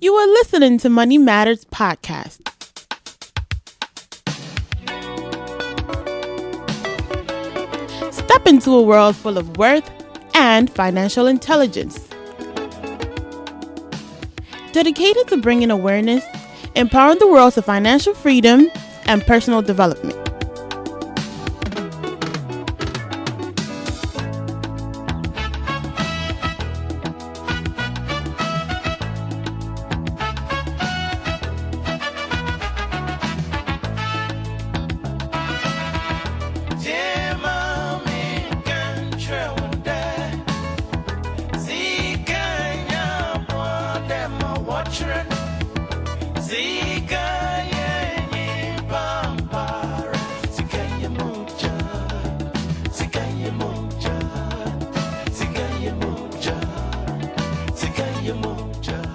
You are listening to Money Matters Podcast. Step into a world full of worth and financial intelligence. Dedicated to bringing awareness, empowering the world to financial freedom and personal development.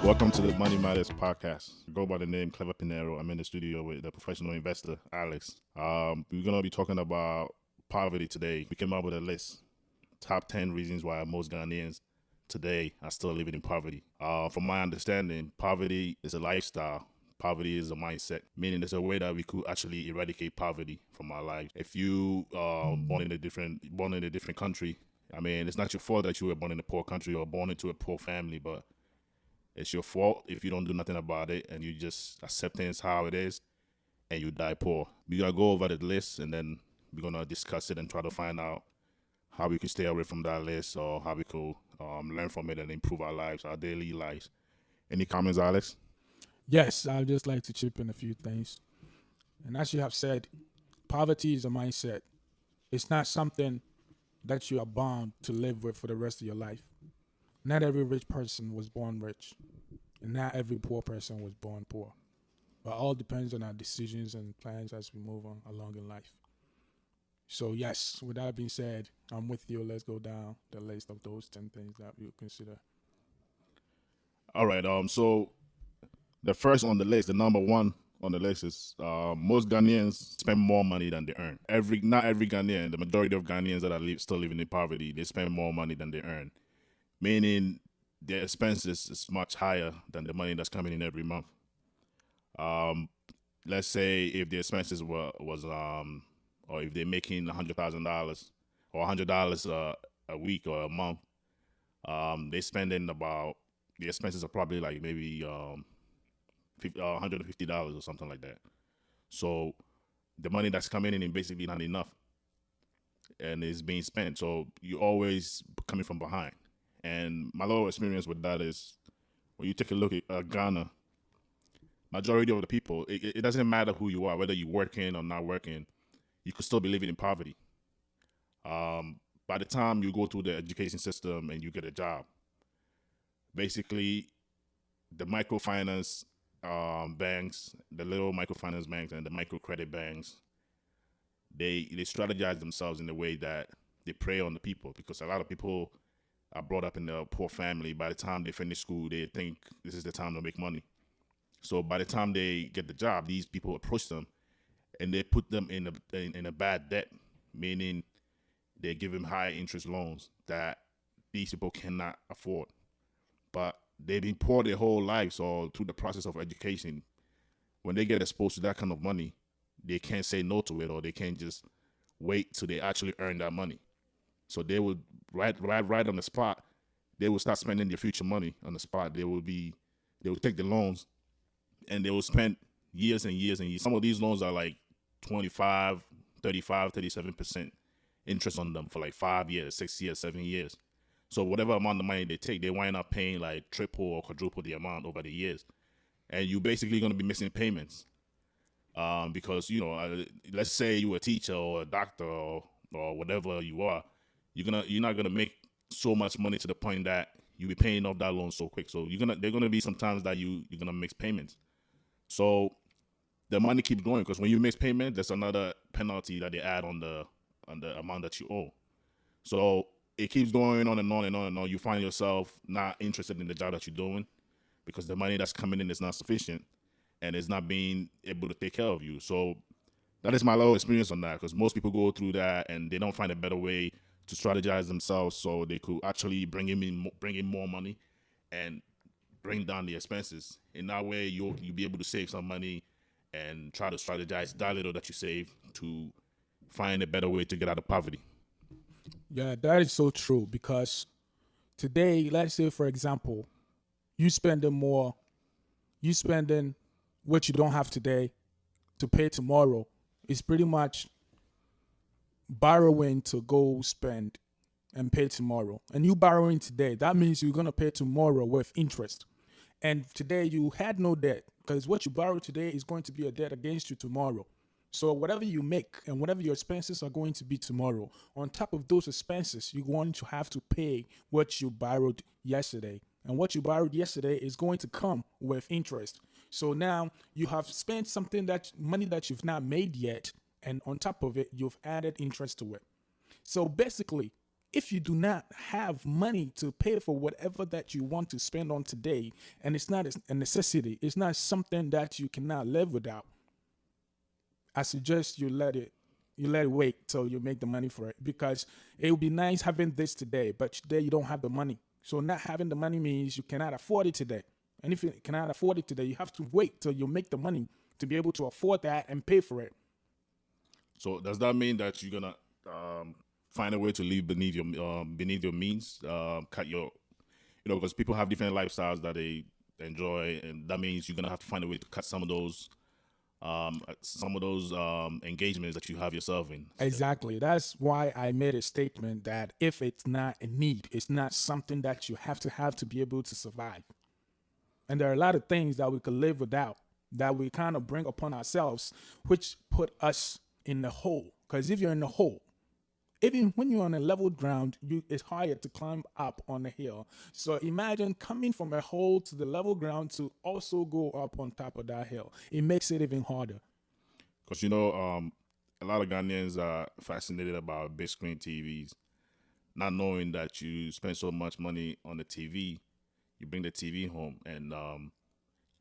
Welcome to the Money Matters Podcast. I go by the name Clever Pinero. I'm in the studio with the professional investor, Alex. We're going to be talking about poverty today. We came up with a list, top 10 reasons why most Ghanaians today are still living in poverty. From my understanding, poverty is a lifestyle. Poverty is a mindset, meaning there's a way that we could actually eradicate poverty from our lives. If you born in a different country, I mean, it's not your fault that you were born in a poor country or born into a poor family, but it's your fault if you don't do nothing about it and you just accept things how it is and you die poor. We're going to go over the list and then we're going to discuss it and try to find out how we can stay away from that list or how we could learn from it and improve our lives, our daily lives. Any comments, Alex? Yes, I'd just like to chip in a few things. And as you have said, poverty is a mindset. It's not something that you are bound to live with for the rest of your life. Not every rich person was born rich, and not every poor person was born poor. But all depends on our decisions and plans as we move on along in life. So yes, with that being said, I'm with you. Let's go down the list of those 10 things that we would consider. All right. So the first on the list, the number one on the list is most Ghanaians spend more money than they earn. Not every Ghanaian, the majority of Ghanaians that are still living in poverty, they spend more money than they earn. Meaning their expenses is much higher than the money that's coming in every month. Let's say if the expenses or if they're making $100,000 or $100 a week or a month, they spending about, the expenses are probably like maybe $150 or something like that. So the money that's coming in is basically not enough and is being spent. So you're always coming from behind. And my little experience with that is when you take a look at Ghana, majority of the people, it doesn't matter who you are, whether you're working or not working, you could still be living in poverty. By the time you go through the education system and you get a job, basically the microfinance banks, the little microfinance banks and the microcredit banks, they strategize themselves in a way that they prey on the people, because a lot of people are brought up in a poor family. By the time they finish school, they think this is the time to make money. So by the time they get the job, these people approach them and they put them in a bad debt, meaning they give them high interest loans that these people cannot afford. But they've been poor their whole lives, so through the process of education, when they get exposed to that kind of money, they can't say no to it, or they can't just wait till they actually earn that money. So they will right on the spot, they will start spending their future money on the spot. They will take the loans and they will spend years and years and years. Some of these loans are like 25, 35, 37% interest on them for like 5 years, 6 years, 7 years. So whatever amount of money they take, they wind up paying like triple or quadruple the amount over the years. And you're basically going to be missing payments. Because, let's say you're a teacher or a doctor or whatever you are, you're not gonna make so much money to the point that you'll be paying off that loan so quick. So they're gonna be sometimes that you're gonna miss payments. So the money keeps going, because when you miss payment, there's another penalty that they add on the amount that you owe. So it keeps going on and on and on and on. You find yourself not interested in the job that you're doing because the money that's coming in is not sufficient and it's not being able to take care of you. So that is my little experience on that, because most people go through that and they don't find a better way to strategize themselves so they could actually bring in more money and bring down the expenses. In that way, you'll be able to save some money and try to strategize that little that you save to find a better way to get out of poverty. Yeah, that is so true because today, let's say for example, you spending what you don't have today to pay tomorrow is pretty much borrowing to go spend and pay tomorrow. And you borrowing today, that means you're gonna pay tomorrow with interest. And today you had no debt because what you borrow today is going to be a debt against you tomorrow. So whatever you make and whatever your expenses are going to be tomorrow, on top of those expenses, you're going to have to pay what you borrowed yesterday. And what you borrowed yesterday is going to come with interest. So now you have spent money that you've not made yet, and on top of it, you've added interest to it. So basically, if you do not have money to pay for whatever that you want to spend on today, and it's not a necessity, it's not something that you cannot live without, I suggest you let it wait till you make the money for it, because it would be nice having this today, but today you don't have the money. So not having the money means you cannot afford it today. And if you cannot afford it today, you have to wait till you make the money to be able to afford that and pay for it. So does that mean that you're gonna find a way to live beneath your means? Cut your, because people have different lifestyles that they enjoy, and that means you're gonna have to find a way to cut some of those engagements that you have yourself in. Exactly. That's why I made a statement that if it's not a need, it's not something that you have to be able to survive. And there are a lot of things that we could live without, that we kind of bring upon ourselves, which put us in the hole. Because if you're in the hole, even when you're on a level ground, it's harder to climb up on a hill. So imagine coming from a hole to the level ground to also go up on top of that hill. It makes it even harder. Because, a lot of Ghanaians are fascinated about big screen TVs, not knowing that you spend so much money on the TV. You bring the TV home, and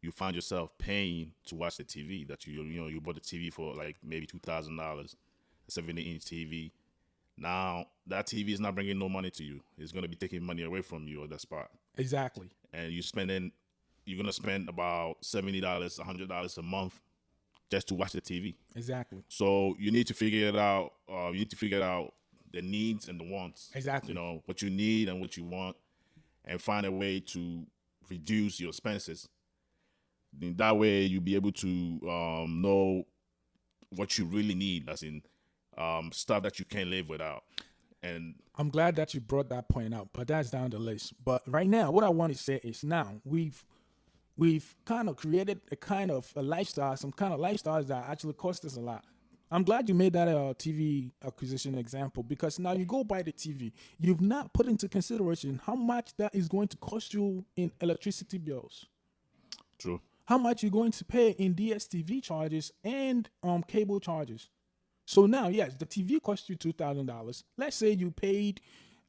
you find yourself paying to watch the TV that you bought the TV for like maybe $2,000, a 70-inch TV. Now that TV is not bringing no money to you. It's going to be taking money away from you at that spot. Exactly. And you're going to spend about $70, $100 a month just to watch the TV. Exactly. So you need to figure it out. You need to figure out the needs and the wants. Exactly. What you need and what you want, and find a way to reduce your expenses. In that way, you'll be able to know what you really need, as in stuff that you can't live without. And I'm glad that you brought that point out, but that's down the list. But right now, what I want to say is now we've kind of created a lifestyle, some kind of lifestyles that actually cost us a lot. I'm glad you made that TV acquisition example, because now you go buy the TV. You've not put into consideration how much that is going to cost you in electricity bills. True. How much you're going to pay in DSTV charges and cable charges. So now, yes, the TV cost you $2,000. Let's say you paid,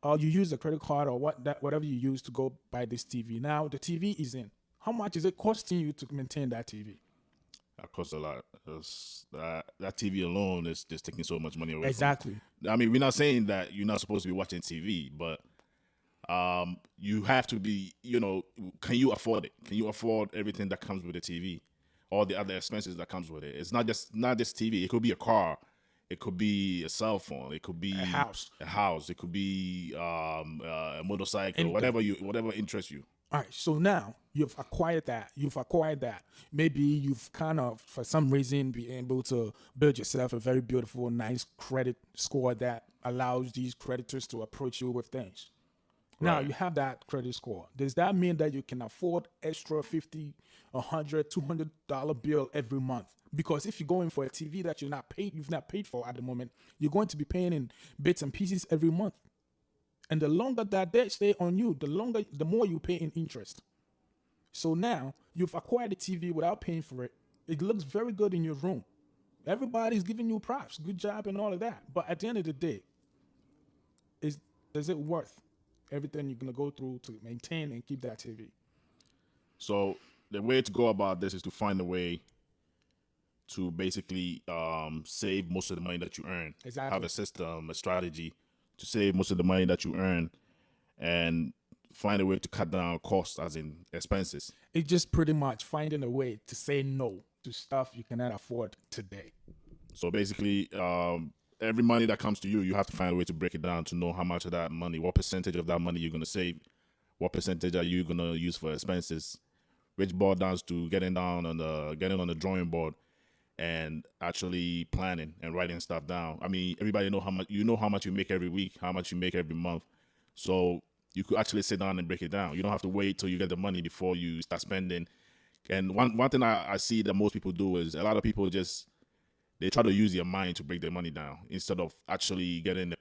you used a credit card or whatever you use to go buy this TV. Now the TV is in. How much is it costing you to maintain that TV? That costs a lot. That TV alone is just taking so much money away. Exactly. I mean, we're not saying that you're not supposed to be watching TV, but you have to be, can you afford it? Can you afford everything that comes with the TV? All the other expenses that comes with it. It's not just TV. It could be a car. It could be a cell phone. It could be a house. It could be a motorcycle. Anything. Whatever interests you. All right, so now you've acquired that. Maybe you've kind of, for some reason, been able to build yourself a very beautiful, nice credit score that allows these creditors to approach you with things. Now Right. you have that credit score. Does that mean that you can afford extra $50, $100, $200 bill every month? Because if you're going for a TV that you've not paid for at the moment, you're going to be paying in bits and pieces every month. And the longer that debt stay on you, the more you pay in interest. So now you've acquired a TV without paying for it. It looks very good in your room. Everybody's giving you props, good job and all of that. But at the end of the day, is it worth everything you're going to go through to maintain and keep that TV? So the way to go about this is to find a way to basically save most of the money that you earn. Exactly. Have a system, a strategy to save most of the money that you earn, and find a way to cut down costs, as in expenses. It's just pretty much finding a way to say no to stuff you cannot afford today. So basically, every money that comes to you, you have to find a way to break it down to know how much of that money, what percentage of that money you're going to save, what percentage are you going to use for expenses, which boils down to getting on the drawing board and actually planning and writing stuff down. I mean, everybody know how much you make every week, how much you make every month. So you could actually sit down and break it down. You don't have to wait till you get the money before you start spending. And one thing I see that most people do is a lot of people they try to use their mind to break their money down instead of actually getting a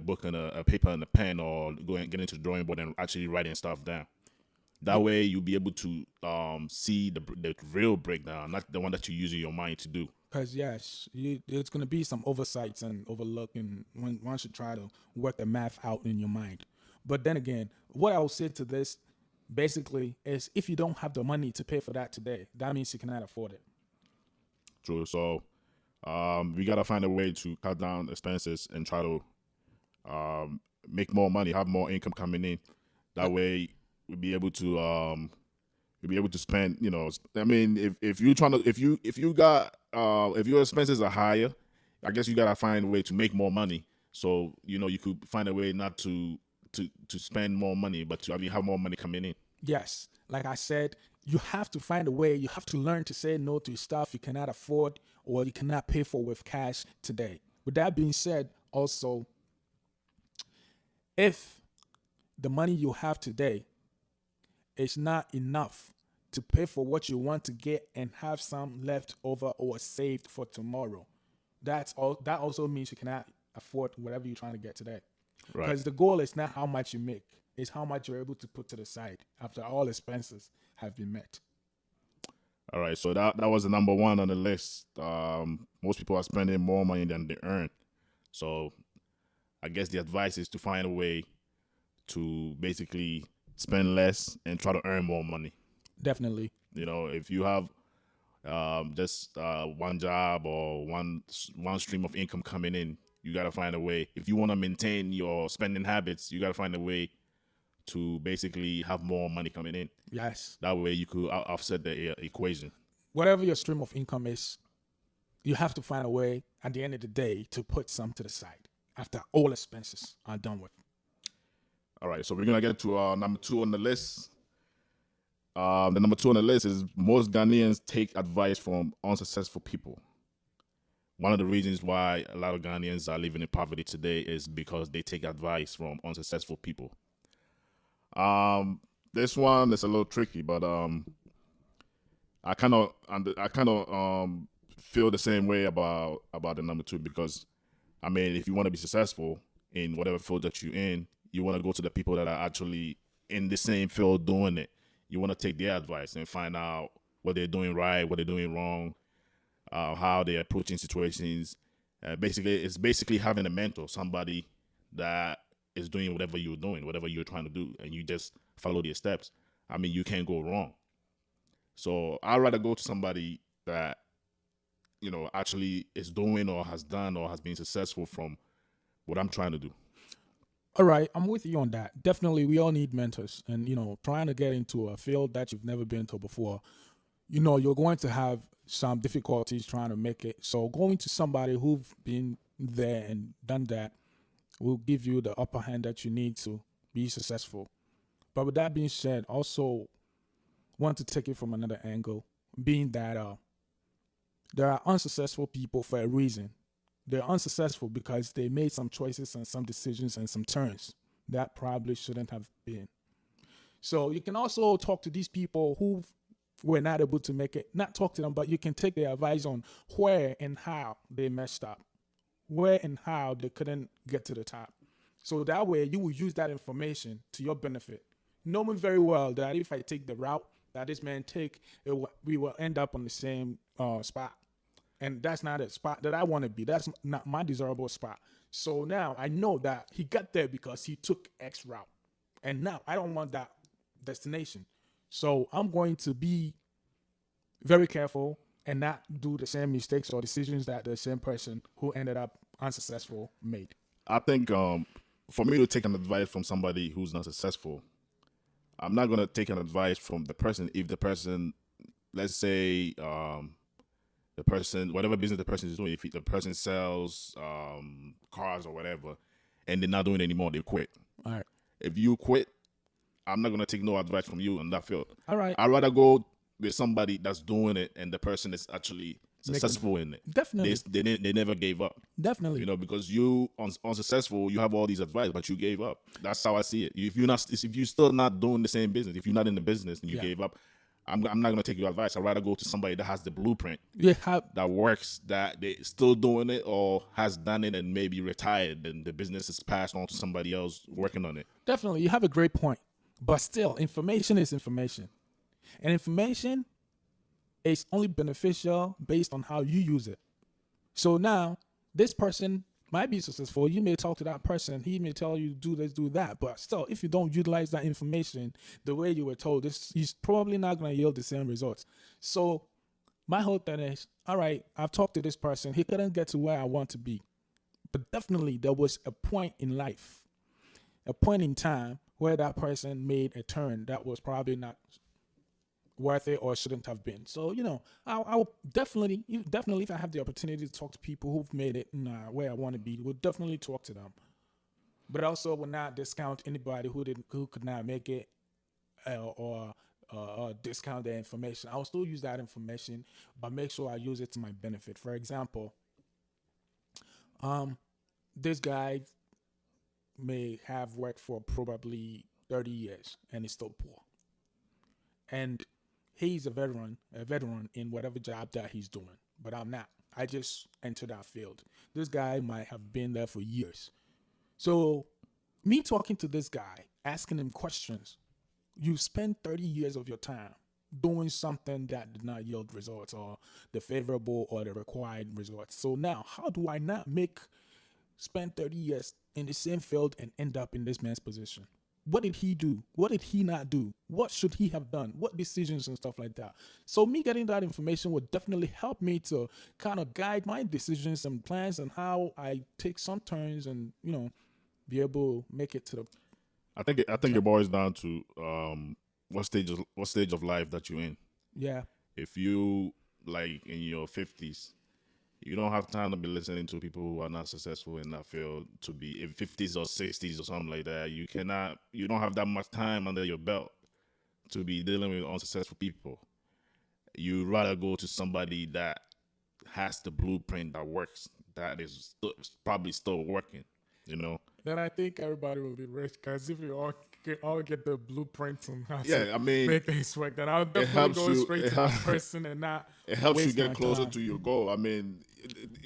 book and a paper and a pen, or getting into the drawing board and actually writing stuff down. That way you'll be able to see the real breakdown, not the one that you're using your mind to do. Because yes, there's going to be some oversights and overlooking when once you try to work the math out in your mind. But then again, what I will say to this basically is, if you don't have the money to pay for that today, that means you cannot afford it. True. So we gotta find a way to cut down expenses and try to make more money, have more income coming in. That way we'll be able to spend. You know, I mean, if your expenses are higher, I guess you gotta find a way to make more money. So you could find a way not to spend more money, but to have more money coming in. Yes, like I said, you have to find a way. You have to learn to say no to stuff you cannot afford or you cannot pay for with cash today. With that being said, also, if the money you have today is not enough to pay for what you want to get and have some left over or saved for tomorrow, that also means you cannot afford whatever you're trying to get today. Right. Because the goal is not how much you make, it's how much you're able to put to the side after all expenses have been met. All right, so that was the number one on the list. Most people are spending more money than they earn. So I guess the advice is to find a way to basically spend less and try to earn more money. Definitely. If you have just one job or one stream of income coming in, you got to find a way. If you want to maintain your spending habits, you got to find a way to basically have more money coming in. Yes. That way you could offset the equation. Whatever your stream of income is, you have to find a way at the end of the day to put some to the side after all expenses are done with. All right, so we're going to get to number 2 on the list. The number 2 on the list is most Ghanaians take advice from unsuccessful people. One of the reasons why a lot of Ghanaians are living in poverty today is because they take advice from unsuccessful people. This one is a little tricky, but I kind of feel the same way about the number 2, because I mean, if you want to be successful in whatever field that you're in, you want to go to the people that are actually in the same field doing it. You want to take their advice and find out what they're doing right, what they're doing wrong, how they're approaching situations. It's basically having a mentor, somebody that is doing whatever you're doing, whatever you're trying to do, and you just follow their steps. I mean, you can't go wrong. So I'd rather go to somebody that, actually is doing or has done or has been successful from what I'm trying to do. All right, I'm with you on that. Definitely, we all need mentors. And, trying to get into a field that you've never been to before, you're going to have some difficulties trying to make it. So going to somebody who've been there and done that will give you the upper hand that you need to be successful. But with that being said, also want to take it from another angle, being that there are unsuccessful people for a reason. They're unsuccessful because they made some choices and some decisions and some turns that probably shouldn't have been. So you can also talk to these people who were not able to make it, not talk to them, but you can take their advice on where and how they messed up, where and how they couldn't get to the top. So that way you will use that information to your benefit, knowing very well that if I take the route that this man we will end up on the same spot. And that's not a spot that I want to be. That's not my desirable spot. So now I know that he got there because he took X route. And now I don't want that destination. So I'm going to be very careful and not do the same mistakes or decisions that the same person who ended up unsuccessful made. I think for me to take an advice from somebody who's not successful, I'm not gonna take an advice from the person if the person, let's say, the person, whatever business the person is doing, if the person sells cars or whatever, and they're not doing it anymore, they quit. All right. If you quit, I'm not gonna take no advice from you on that field. All right. I'd rather go with somebody that's doing it and the person is actually successful in it. Definitely. They never gave up. Definitely. You know, because you unsuccessful, you have all these advice, but you gave up. That's how I see it. If you're still not doing the same business, if you're not in the business and you gave up, I'm not gonna take your advice. I'd rather go to somebody that has the blueprint, that works, that they still doing it or has done it and maybe retired, and the business is passed on to somebody else working on it. Definitely, you have a great point. But still, information is information, and information is only beneficial based on how you use it. So now, this person might be successful. You may talk to that person. He may tell you do this, do that. But still, if you don't utilize that information the way you were told, he's probably not going to yield the same results. So my whole thing is, all right, I've talked to this person. He couldn't get to where I want to be. But definitely there was a point in life, a point in time where that person made a turn that was probably not worth it or shouldn't have been. So, I will definitely, if I have the opportunity to talk to people who've made it where I want to be, we'll definitely talk to them. But also will not discount anybody who could not make it or discount their information. I'll still use that information, but make sure I use it to my benefit. For example, this guy may have worked for probably 30 years and is still poor. And he's a veteran in whatever job that he's doing, but I'm not. I just entered that field. This guy might have been there for years. So me talking to this guy, asking him questions, you spend 30 years of your time doing something that did not yield results or the favorable or the required results. So now, how do I not spend 30 years in the same field and end up in this man's position? What did he do? What did he not do? What should he have done? What decisions and stuff like that? So me getting that information would definitely help me to kind of guide my decisions and plans and how I take some turns and, be able to make it to the... I think it boils down to what stage of life that you're in. Yeah. If you like in your 50s, you don't have time to be listening to people who are not successful in that field to be in 50s or 60s or something like that. You don't have that much time under your belt to be dealing with unsuccessful people. You'd rather go to somebody that has the blueprint that works, that is probably still working, Then I think everybody will be rich because if we all get the blueprints on how to make things work, then I'll definitely go straight to that person and not. It helps you get closer to your goal. I mean,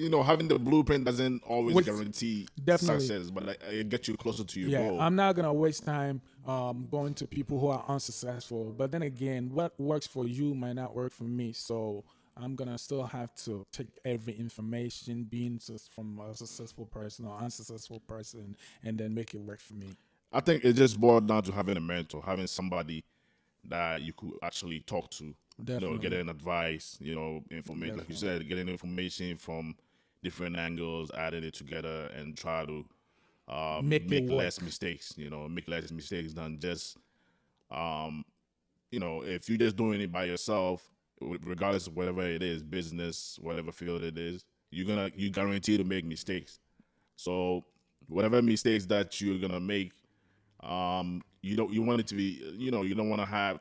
having the blueprint doesn't always guarantee success, but it gets you closer to your goal. I'm not gonna waste time going to people who are unsuccessful. But then again, what works for you might not work for me. So I'm gonna still have to take every information, being from a successful person or unsuccessful person, and then make it work for me. I think it just boils down to having a mentor, having somebody that you could actually talk to, getting advice, information. Definitely. Like you said, getting information from different angles, adding it together, and try to make less mistakes. Make less mistakes than just, if you're just doing it by yourself, regardless of whatever it is, business, whatever field it is, you guarantee to make mistakes. So whatever mistakes that you're gonna make, you want it to be, you don't want to have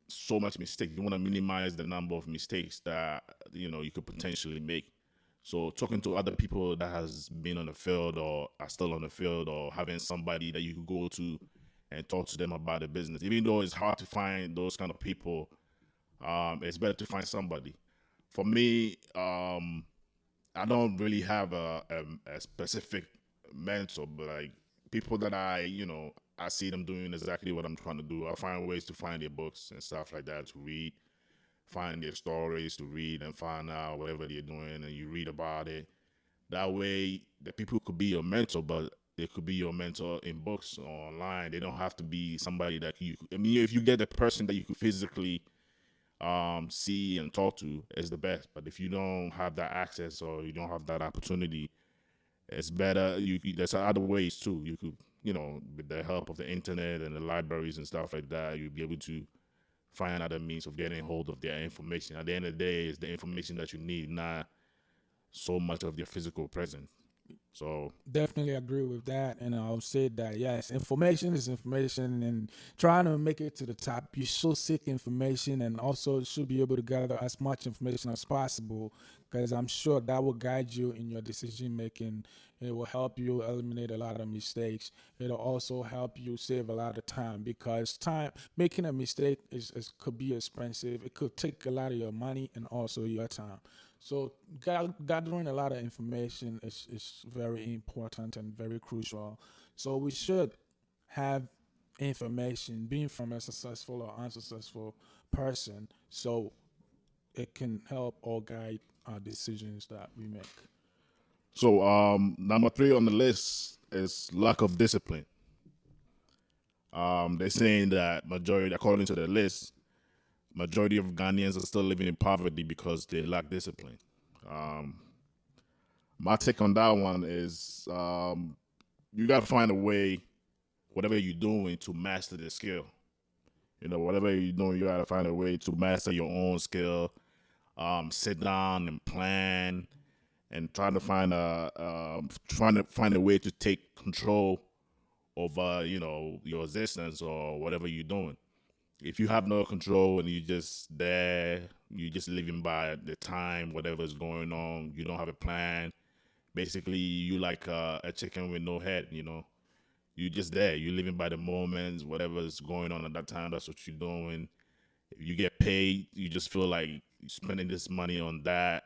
so much mistake. You want to minimize the number of mistakes that you could potentially make. So talking to other people that has been on the field or are still on the field, or having somebody that you could go to and talk to them about the business, even though it's hard to find those kind of people, it's better to find somebody. For me, I don't really have a specific mentor, but like people that I see them doing exactly what I'm trying to do. I find ways to find their books and stuff like that to read, find their stories to read and find out whatever they're doing, and you read about it. That way, the people could be your mentor, but they could be your mentor in books or online. They don't have to be somebody that if you get a person that you could physically see and talk to, is the best. But if you don't have that access or you don't have that opportunity, it's better. There's other ways too. You could with the help of the internet and the libraries and stuff like that, you'll be able to find other means of getting hold of their information. At the end of the day, it's the information that you need, not so much of your physical presence. So Definitely agree with that, and I'll say that yes, information is information, and trying to make it to the top, you should seek information, and also should be able to gather as much information as possible, because I'm sure that will guide you in your decision making. It will help you eliminate a lot of mistakes. It'll also help you save a lot of time, because time making a mistake is could be expensive. It could take a lot of your money and also your time. So gathering a lot of information is very important and very crucial. So we should have information, being from a successful or unsuccessful person, so it can help or guide our decisions that we make. So number 3 on the list is lack of discipline. They're saying that according to the list, majority of Ghanaians are still living in poverty because they lack discipline. My take on that one is you got to find a way, whatever you're doing, to master the skill. Whatever you're doing, you got to find a way to master your own skill. Sit down and plan, and trying to find a way to take control over your existence or whatever you're doing. If you have no control and you're just living by the time, whatever's going on, you don't have a plan. Basically, you like a chicken with no head. You're just there. You're living by the moments, whatever's going on at that time. That's what you're doing. If you get paid, you just feel like you're spending this money on that.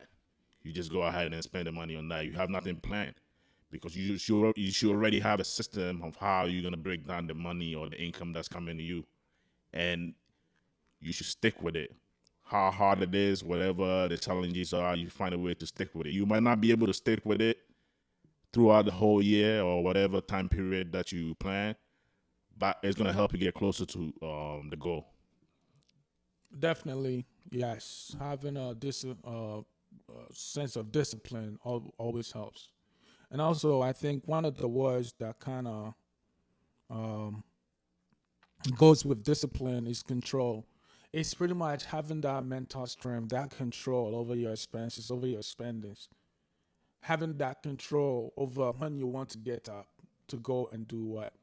You just go ahead and spend the money on that. You have nothing planned, because you should already have a system of how you're gonna break down the money or the income that's coming to you, and you should stick with it. How hard it is, whatever the challenges are, you find a way to stick with it. You might not be able to stick with it throughout the whole year or whatever time period that you plan, but it's gonna help you get closer to the goal. Definitely, yes. Having sense of discipline always helps. And also, I think one of the words that kind of goes with discipline is control. It's pretty much having that mental strength, that control over your expenses, over your spendings, having that control over when you want to get up to go and do what.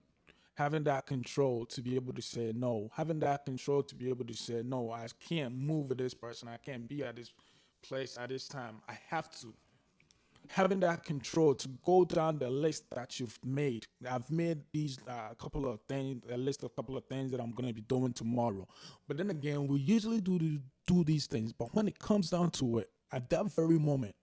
Having that control to be able to say no. Having that control to be able to say no. I can't move with this person. I can't be at this place at this time. I have to. Having that control to go down the list that you've made. I've made these couple of things, a list of couple of things that I'm going to be doing tomorrow. But then again, we usually do these things. But when it comes down to it, at that very moment,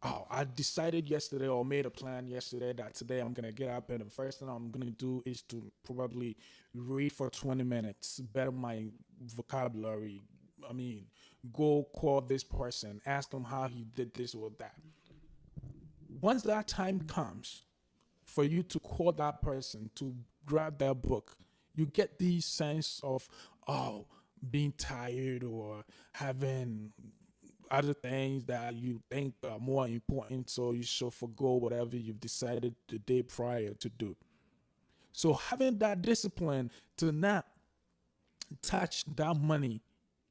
I decided yesterday or made a plan yesterday that today I'm going to get up and the first thing I'm going to do is to probably read for 20 minutes, better my vocabulary. I mean, go call this person, ask him how he did this or that. Once that time comes for you to call that person, to grab that book, you get this sense of, being tired or having other things that you think are more important, so you should forgo whatever you've decided the day prior to do. So having that discipline to not touch that money,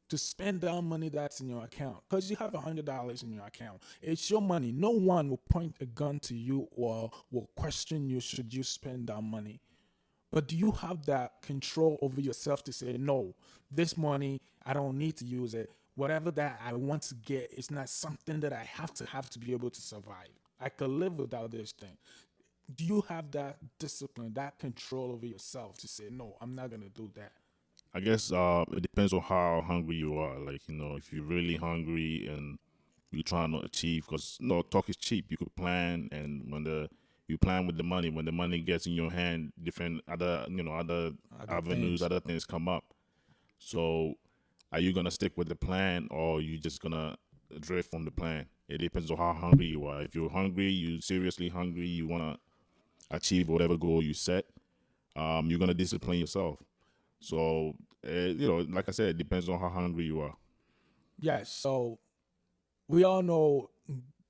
to spend that money that's in your account, because you have $100 in your account. It's your money. No one will point a gun to you or will question you should you spend that money. But do you have that control over yourself to say, no, this money, I don't need to use it. Whatever that I want to get is not something that I have to be able to survive. I could live without this thing. Do you have that discipline, that control over yourself to say, no, I'm not going to do that? I guess it depends on how hungry you are. Like, if you're really hungry and you're trying to achieve, because talk is cheap. You could plan, and you plan with the money, when the money gets in your hand, different other avenues, things. other things come up. So, are you gonna stick with the plan, or you just gonna drift from the plan? It depends on how hungry you are. If you're hungry, you seriously hungry, you wanna achieve whatever goal you set, you're gonna discipline yourself. So, like I said, it depends on how hungry you are. Yes. So we all know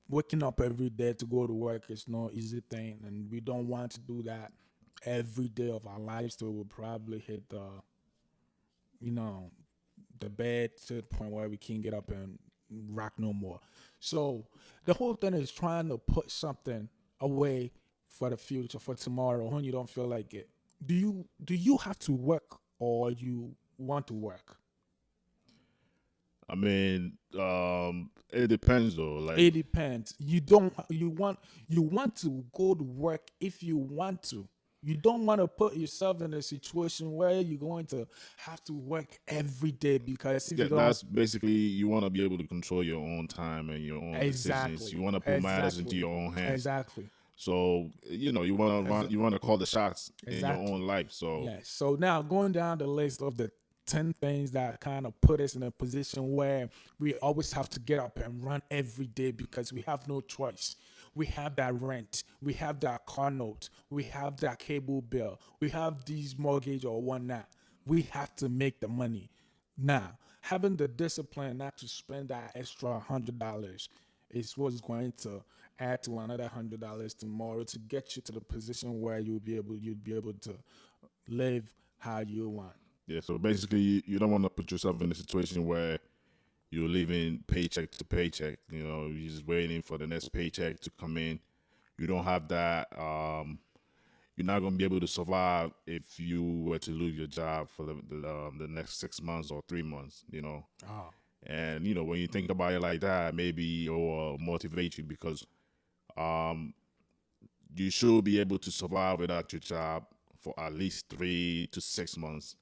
waking up every day to go to work is no easy thing, and we don't want to do that every day of our lives. So we'll probably hit you know, the bed to the point where we can't get up and rock no more. So the whole thing is trying to put something away for the future, for tomorrow, when you don't feel like it. Do you have to work or you want to work? I mean, it depends though. Like, It depends. You want to go to work if you want to. You don't want to put yourself in a situation where you're going to have to work every day, because if yeah, you don't. that's basically you want to be able to control your own time and your own decisions. Exactly. You want to put matters into Exactly. your own hands. Exactly. So you want to call the shots in your Exactly. own life. So Yes. So now going down the list of the 10 things that kind of put us in a position where we always have to get up and run every day because we have no choice. We have that rent, we have that car note, we have that cable bill, we have these mortgage or whatnot. We have to make the money. Now, having the discipline not to spend that extra $100 is what's going to add to another $100 tomorrow to get you to the position where you'd be able to live how you want. yeah, so basically you don't want to put yourself in a situation where you're living paycheck to paycheck. You're just waiting for the next paycheck to come in. You don't have that. You're not gonna be able to survive if you were to lose your job for the next 6 months or 3 months. Oh, And when you think about it like that, maybe it will motivate you because you should be able to survive without your job for at least 3 to 6 months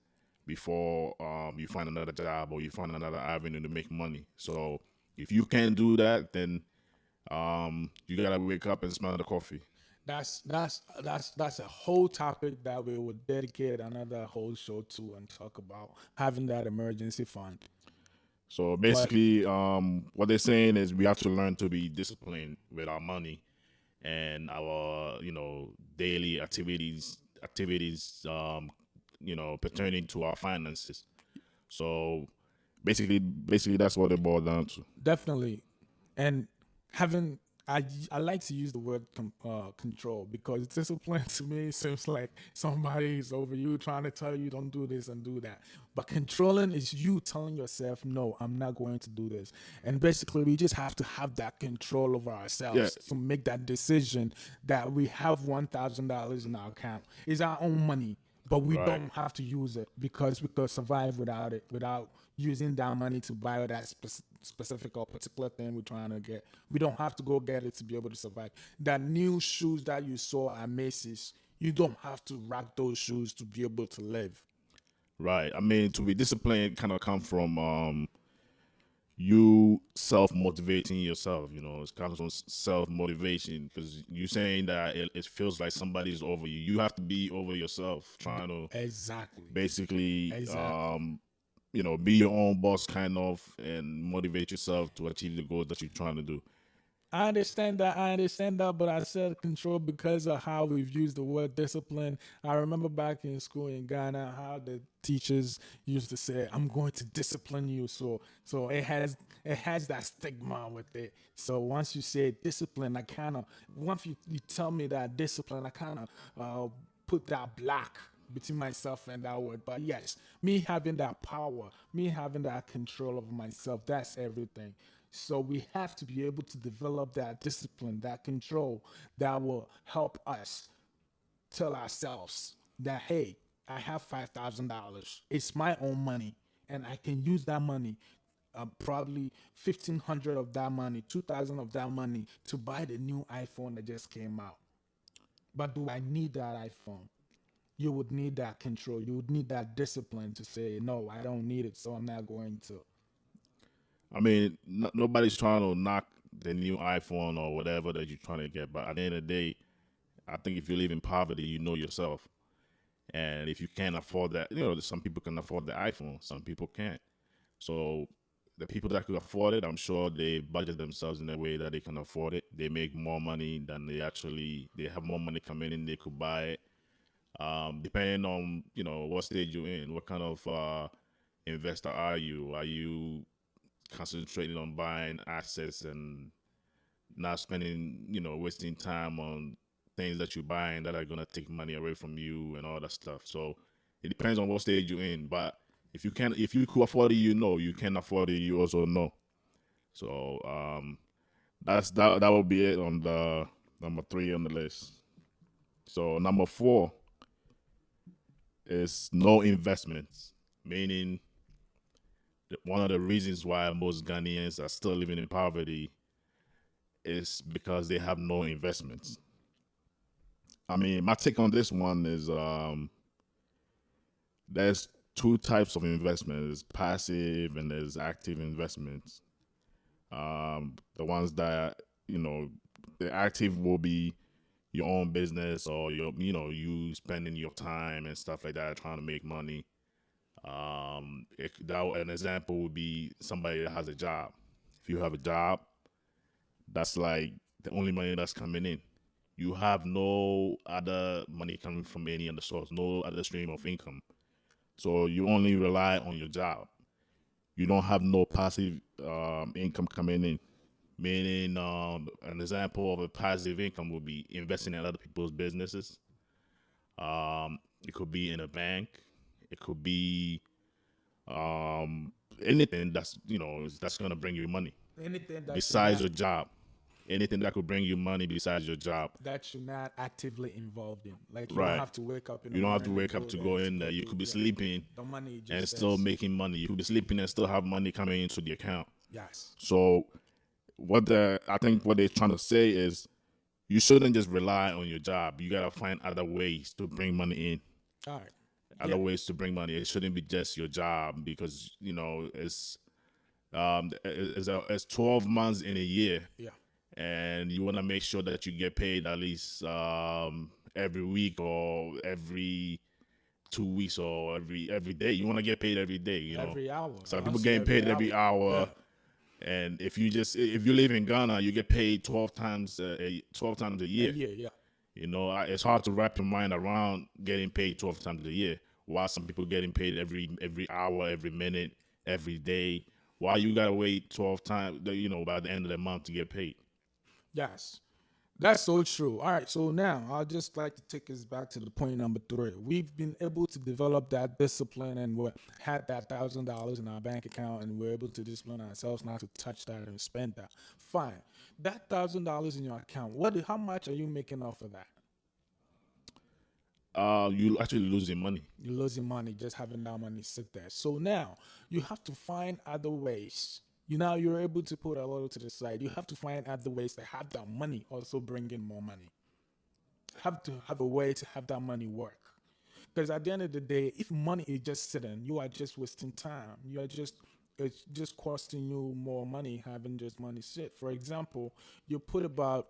before you find another job or you find another avenue to make money. So if you can't do that, then you gotta wake up and smell the coffee. that's a whole topic that we would dedicate another whole show to and talk about having that emergency fund. So But basically, what they're saying is we have to learn to be disciplined with our money and our, daily activities, pertaining to our finances. So basically, that's what it boiled down to. definitely, and having I like to use the word control, because discipline to me seems like somebody is over you trying to tell you don't do this and do that. But controlling is you telling yourself, no, I'm not going to do this. And basically, we just have to have that control over Yeah, ourselves to make that decision that we have $1,000 in our account. It's our own money, but we right. don't have to use it because we could survive without it, without using that money to buy that specific or particular thing we're trying to get. We don't have to go get it to be able to survive. That new shoes that you saw at Macy's, you don't have to rock those shoes to be able to live. Right. I mean, to be disciplined kind of come from you self motivating yourself. It comes from self motivation because you're saying that it feels like somebody's over you. You have to be over yourself, trying to Exactly. basically, Exactly. be your own boss, kind of, and motivate yourself to achieve the goals that you're trying to do. I understand that. I understand that, but I said control because of how we've used the word discipline. I remember back in school in Ghana how the teachers used to say, "I'm going to discipline you." So it has that stigma with it. So once you say discipline, I kind of once you tell me that discipline, I kind of put that block between myself and that word. But yes, me having that power, me having that control of myself, that's everything. So we have to be able to develop that discipline, that control that will help us tell ourselves that, hey, I have $5,000. It's my own money, and I can use that money, probably 1,500 of that money, 2,000 of that money to buy the new iPhone that just came out. But do I need that iPhone? You would need that control. You would need that discipline to say, no, I don't need it, so I'm not going to. I mean, nobody's trying to knock the new iPhone or whatever that you're trying to get, but at the end of the day, I think if you live in poverty, you know yourself. And if you can't afford that, some people can afford the iPhone, some people can't. So the people that could afford it, I'm sure they budget themselves in a way that they can afford it. They make more money than they have more money coming in, they could buy it. Depending on, what stage you're in, what kind of investor are you? Are you concentrating on buying assets and not spending, wasting time on things that you're buying that are gonna take money away from you and all that stuff. So it depends on what stage you're in. But if you could afford it, you know. You can't afford it, you also know. So that will be it on the number 3 on the list. So number 4 is no investments, meaning one of the reasons why most Ghanaians are still living in poverty is because they have no investments. I mean, my take on this one is there's two types of investment. There's passive and there's active investments. The ones that, the active will be your own business or you spending your time and stuff like that trying to make money. An example would be somebody that has a job. If you have a job, that's like the only money that's coming in. You have no other money coming from any other source, no other stream of income. So you only rely on your job. You don't have no passive income coming in. Meaning, an example of a passive income would be investing in other people's businesses. It could be in a bank. It could be anything that's gonna bring you money Anything besides your job. Anything that could bring you money besides your job. that you're not actively involved in. Like you Right. don't have to wake up in the You don't have to morning wake up to go in there. You could be sleeping The money just and still says, making money. You could be sleeping and still have money coming into the account. yes. So I think what they're trying to say is you shouldn't just rely on your job. You gotta find other ways to bring money in. All right. Other ways to bring money. It shouldn't be just your job because it's 12 months in a year. Yeah. And you want to make sure that you get paid at least every week or every 2 weeks or every day. You want to get paid every day, Every hour. Some people Honestly, getting paid every hour. Yeah. And if you live in Ghana, you get paid 12 times a year. Yeah. It's hard to wrap your mind around getting paid 12 times a year. While some people getting paid every hour, every minute, every day. Why you gotta wait 12 times? By the end of the month to get paid. Yes. That's so true. All right, so now I'd just like to take us back to the point number 3. We've been able to develop that discipline and we had that $1,000 in our bank account and we're able to discipline ourselves not to touch that and spend that. Fine. That $1,000 in your account, how much are you making off of that? You actually losing money. You're losing money just having that money sit there. So now you have to find other ways. You're able to put a little to the side. You have to find other ways to have that money also bring in more money. Have to have a way to have that money work. Because at the end of the day, if money is just sitting, you are just wasting time. It's just costing you more money having just money sit. For example, you put about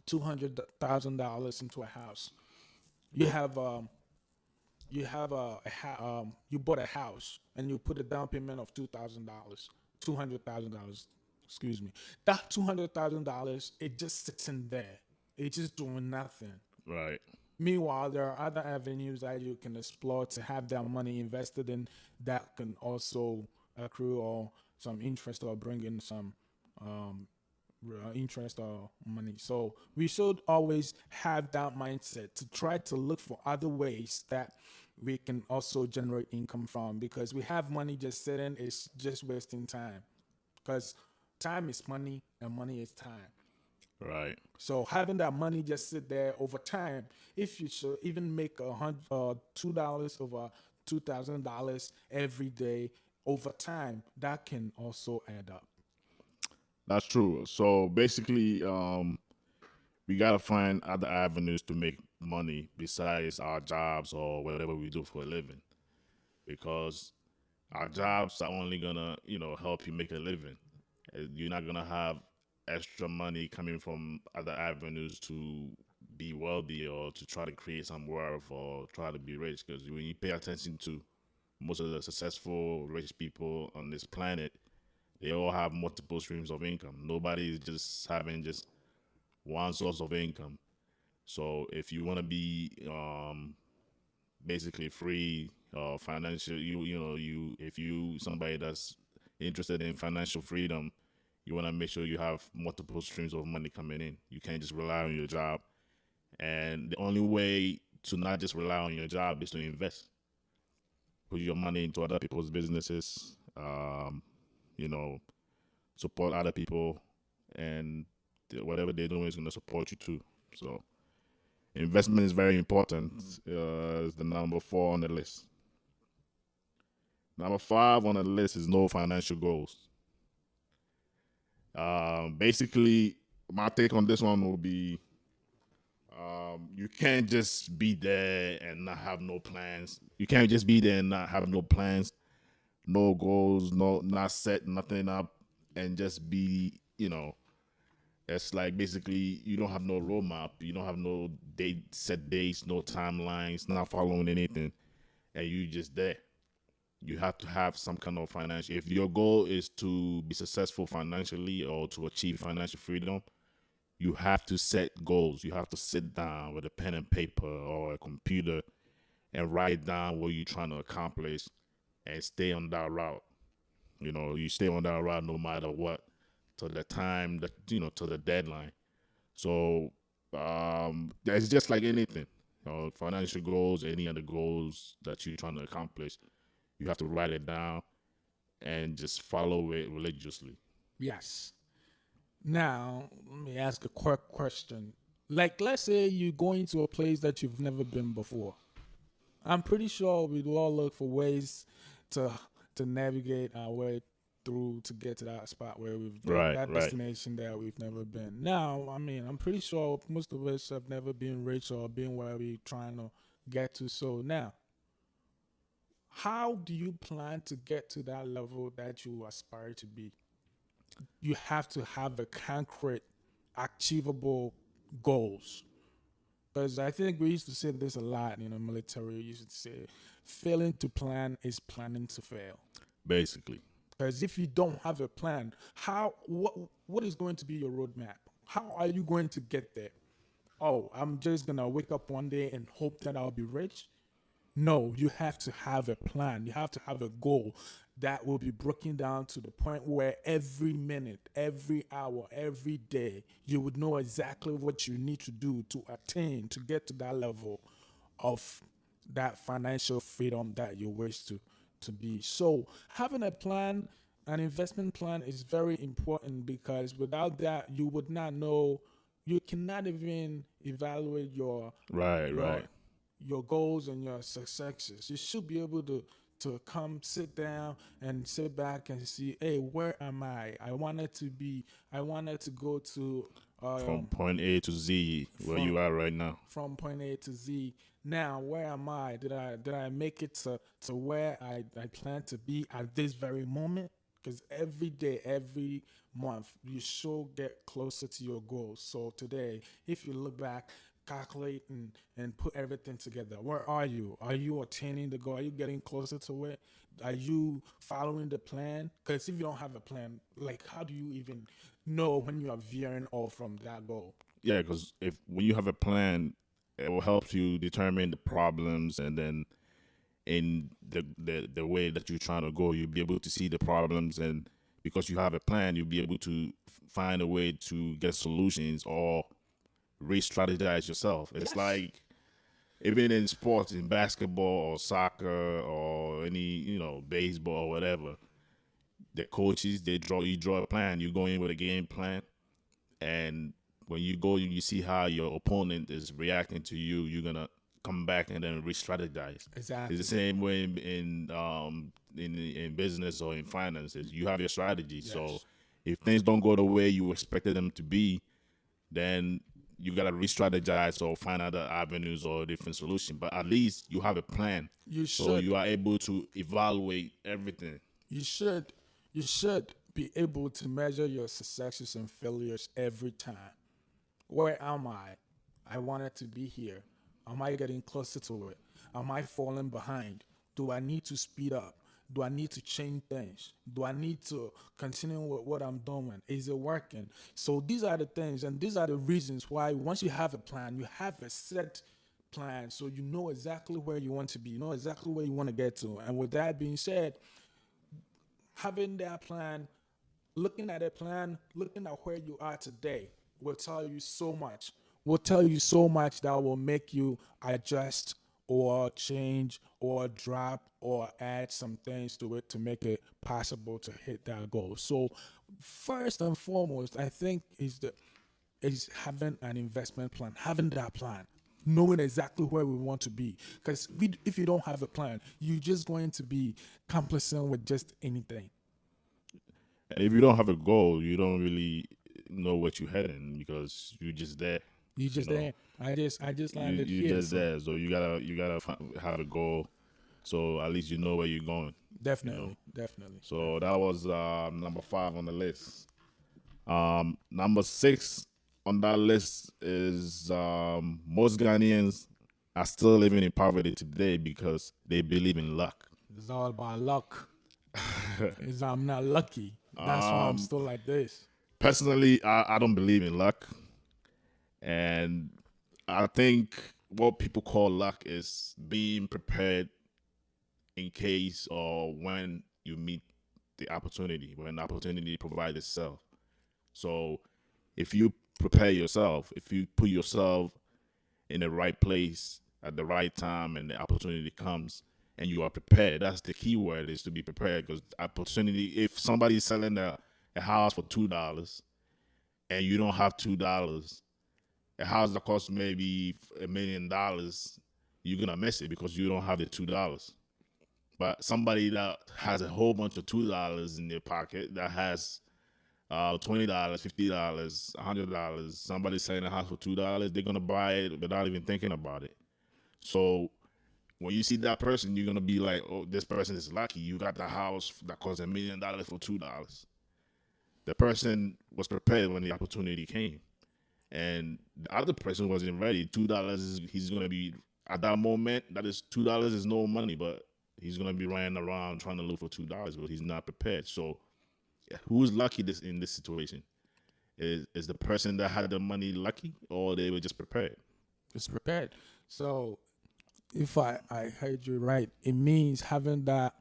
$200,000 into a house. You bought a house and you put a down payment of $200,000. Excuse me. That $200,000, it just sits in there. It's just doing nothing. Right. Meanwhile, there are other avenues that you can explore to have that money invested in that can also accrue or some interest or bring in some interest or money. So we should always have that mindset to try to look for other ways that we can also generate income from, because we have money just sitting, it's just wasting time, because time is money and money is time. Right. So having that money just sit there over time, if you should even make $2 over $2,000 every day over time, that can also add up. That's true. So basically, we gotta find other avenues to make money besides our jobs or whatever we do for a living, because our jobs are only gonna, help you make a living. You're not gonna have extra money coming from other avenues to be wealthy or to try to create some wealth or try to be rich. Because when you pay attention to most of the successful rich people on this planet, they all have multiple streams of income. Nobody is just having just one source of income. So if you want to be basically free financial, if you somebody that's interested in financial freedom, You want to make sure you have multiple streams of money coming in. You can't just rely on your job. And the only way to not just rely on your job is to invest. Put your money into other people's businesses, you know, support other people, and whatever they're doing is going to support you too. So investment is very important. It's the number 4 on the list. Number 5 on the list is no financial goals. Basically, my take on this one will be you can't just be there and not have no plans. You can't just be there and not have no plans, no goals, not set nothing up, and just be, it's like basically you don't have no roadmap. You don't have no set dates, no timelines, not following anything, and you just there. You have to have some kind of financial. If your goal is to be successful financially or to achieve financial freedom, you have to set goals. You have to sit down with a pen and paper or a computer and write down what you're trying to accomplish and stay on that route. You stay on that route no matter what, to the time that, to the deadline. So it's just like anything, financial goals, any other goals that you're trying to accomplish. You have to write it down and just follow it religiously. Yes. Now, let me ask a quick question. Like, let's say you're going to a place that you've never been before. I'm pretty sure we'd all look for ways to navigate our way through to get to that spot where we've that destination that we've never been. Now, I mean, I'm pretty sure most of us have never been rich or been where we're trying to get to. So now, how do you plan to get to that level that you aspire to be? You have to have a concrete, achievable goals. Because I think we used to say this a lot in the military. We used to say, failing to plan planning to fail. Basically. Because if you don't have a plan, what is going to be your roadmap? How are you going to get there? Oh, I'm just going to wake up one day and hope that I'll be rich? No, you have to have a plan. You have to have a goal that will be broken down to the point where every minute, every hour, every day, you would know exactly what you need to do to attain, to get to that level of that financial freedom that you wish to be. So having a plan, an investment plan is very important, because without that, you would not know, you cannot even evaluate your goals and your successes. You should be able to come sit down and sit back and see, hey, where am I? I wanted to go to from point A to Z, where you are right now. From point A to Z. Now, where am I? Did I make it to where I plan to be at this very moment? Because every day, every month, you should get closer to your goals. So today, if you look back, calculate and put everything together. Where are you? Are you attaining the goal? Are you getting closer to it? Are you following the plan? Because if you don't have a plan, like, how do you even know when you are veering off from that goal? Yeah, because when you have a plan, it will help you determine the problems, and then in the way that you're trying to go, you'll be able to see the problems, and because you have a plan, you'll be able to find a way to get solutions or re-strategize yourself. It's like, even in sports, in basketball or soccer or any, baseball or whatever, the coaches, you draw a plan. You go in with a game plan, and when you go, you see how your opponent is reacting to you. You're gonna come back and then re-strategize. Exactly. It's the same way in business or in finances. You have your strategy. Yes. So if things don't go the way you expected them to be, then you gotta re-strategize or find other avenues or different solution. But at least you have a plan. So you are able to evaluate everything. You should be able to measure your successes and failures every time. Where am I? I wanted to be here. Am I getting closer to it? Am I falling behind? Do I need to speed up? Do I need to change things? Do I need to continue with what I'm doing? Is it working? So these are the things, and these are the reasons why once you have a plan, you have a set plan, so you know exactly where you want to be, you know exactly where you want to get to. And with that being said, having that plan looking at a plan, looking at where you are today, will tell you so much. Will tell you so much that will make you adjust or change or drop or add some things to it to make it possible to hit that goal. So first and foremost, I think is having an investment plan, having that plan, knowing exactly where we want to be. Because if you don't have a plan, you're just going to be complacent with just anything. And if you don't have a goal, you don't really know what you're heading because you're just there. You just know, there. I just You landed you here. just So there, so you gotta have a goal, so at least you know where you're going. definitely, definitely. So that was number 5 on the list. Number 6 on that list is most Ghanaians are still living in poverty today because they believe in luck. It's all about luck. I'm not lucky. That's why I'm still like this. Personally, I don't believe in luck. And I think what people call luck is being prepared in case or when you meet the opportunity, when the opportunity provides itself. So if you prepare yourself, if you put yourself in the right place at the right time and the opportunity comes and you are prepared, that's the key word, is to be prepared. Because opportunity, if somebody's selling a house for $2 and you don't have $2, a house that costs maybe $1 million, you're gonna miss it because you don't have the $2. But somebody that has a whole bunch of $2 in their pocket, that has $20, $50, $100, somebody selling a house for $2, they're gonna buy it without even thinking about it. So when you see that person, you're gonna be like, "Oh, this person is lucky. You got the house that costs $1 million for $2." The person was prepared when the opportunity came, and the other person wasn't ready. $2 is he's gonna be at that moment. That is $2 is no money, but he's gonna be running around trying to look for $2, but he's not prepared. So, who's lucky in this situation? Is the person that had the money lucky, or they were just prepared? It's prepared. So if I heard you right, it means having that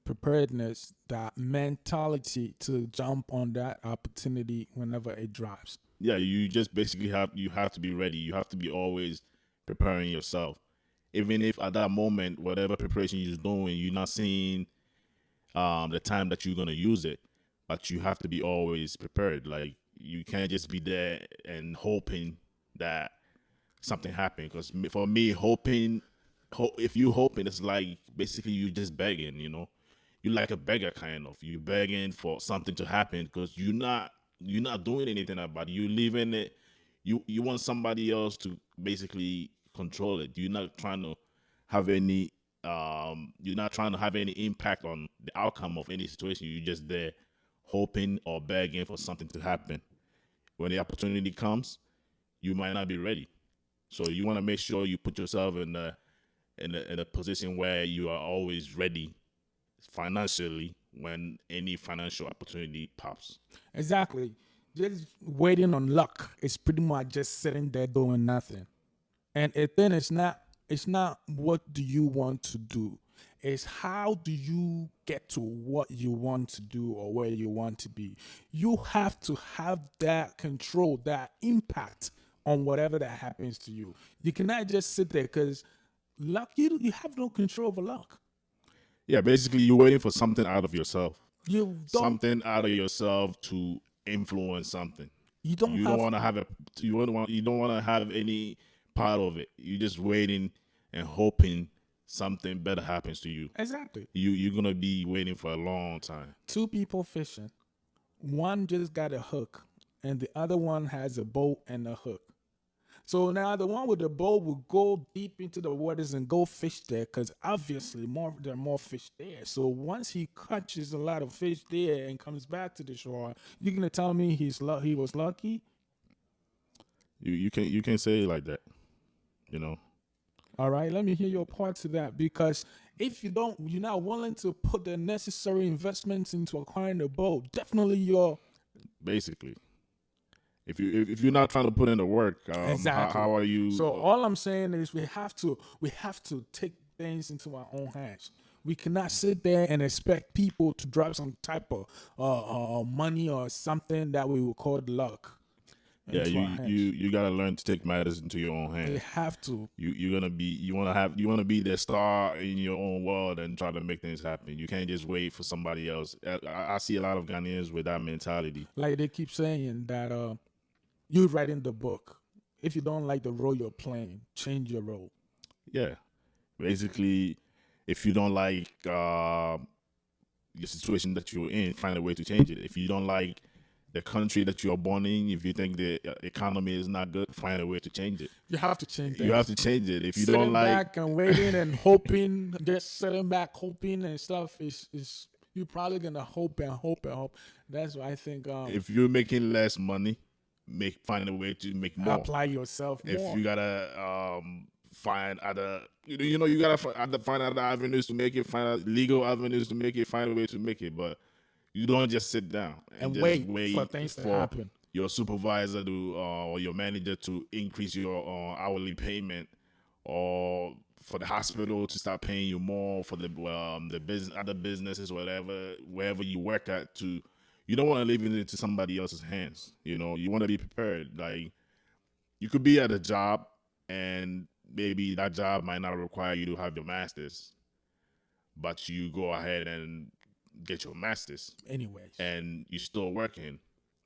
preparedness, that mentality to jump on that opportunity whenever it drops. Yeah, you just basically have to be ready. You have to be always preparing yourself, even if at that moment, whatever preparation you're doing, you're not seeing the time that you're gonna use it, but you have to be always prepared. Like, you can't just be there and hoping that something happens. Because for me, if you hoping, it's like basically you just begging. You're like a beggar, kind of. You begging for something to happen because you're not doing anything about it. You leaving it. You want somebody else to basically control it. You're not trying to have any impact on the outcome of any situation. You're just there hoping or begging for something to happen. When the opportunity comes, you might not be ready. So you want to make sure you put yourself in a position where you are always ready financially when any financial opportunity pops. Exactly. Just waiting on luck is pretty much just sitting there doing nothing. And then it's not what do you want to do. It's how do you get to what you want to do or where you want to be. You have to have that control, that impact on whatever that happens to you. You cannot just sit there because luck, you have no control over luck. Yeah, basically you're waiting for something out of yourself. You don't Something out of yourself to influence something. you don't You have don't want to have you don't want to have any part of it. You're just waiting and hoping something better happens to you. exactly. You're gonna be waiting for a long time. Two people fishing. One just got a hook and the other one has a boat and a hook. So now the one with the boat will go deep into the waters and go fish there because obviously there are more fish there. So once he catches a lot of fish there and comes back to the shore, you're gonna tell me he was lucky? You can say it like that. All right, let me hear your part to that because if you're not willing to put the necessary investments into acquiring a boat, definitely you're Basically, if you're not trying to put in the work, exactly. how are you? So all I'm saying is we have to take things into our own hands. We cannot sit there and expect people to drop some type of money or something that we will call luck Yeah, into our hands. you gotta learn to take matters into your own They hands. have to. You wanna be the star in your own world and try to make things happen. You can't just wait for somebody else. I see a lot of Ghanaians with that mentality. Like they keep saying that you writing the book. If you don't like the role you're playing, change your role. Yeah, basically, if you don't like your situation that you're in, find a way to change it. If you don't like the country that you're born in, if you think the economy is not good, find a way to change it. You have to change things. You have to change it. If you Sitting don't like, back and waiting and hoping, just sitting back hoping and stuff is you're probably gonna hope and hope and hope. That's why I think if you're making less money, find a way to make more. apply yourself more. If you gotta find other, you gotta find other avenues to make it, find out legal avenues to make it, find a way to make it. But you don't just sit down And just wait for things to happen. Your supervisor to or your manager to increase your hourly payment, or for the hospital to start paying you more, for the business, other businesses, wherever you work at. You don't want to leave it into somebody else's hands. You want to be prepared. Like, you could be at a job and maybe that job might not require you to have your master's, but you go ahead and get your master's Anyways. and you're still working.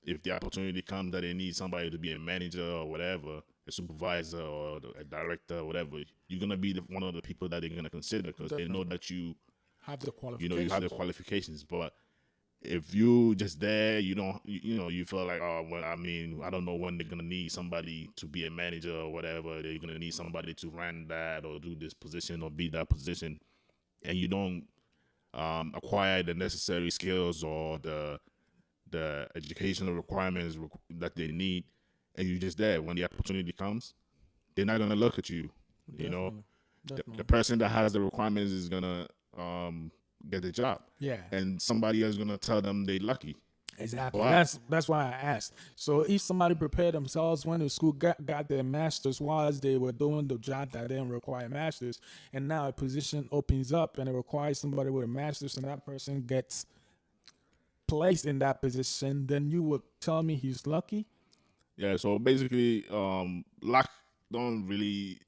If the opportunity comes that they need somebody to be a manager or whatever, a supervisor or a director or whatever, you're going to be one of the people that they're going to consider, because they know that you have the qualifications. you have the qualifications. But if you just there, you don't, you feel like, oh, well, I mean, I don't know when they're going to need somebody to be a manager or whatever. They're going to need somebody to run that or do this position or be that position. And you don't acquire the necessary skills or the educational requirements that they need, and you're just there. When the opportunity comes, they're not going to look at you. Definitely. The person that has the requirements is going to get the job. Yeah. And somebody else is going to tell them they're lucky. Exactly. Wow. That's why I asked. So if somebody prepared themselves, went to school, got their masters while they were doing the job that didn't require masters, and now a position opens up and it requires somebody with a master's, and that person gets placed in that position, then you would tell me he's lucky? Yeah. So basically, luck don't really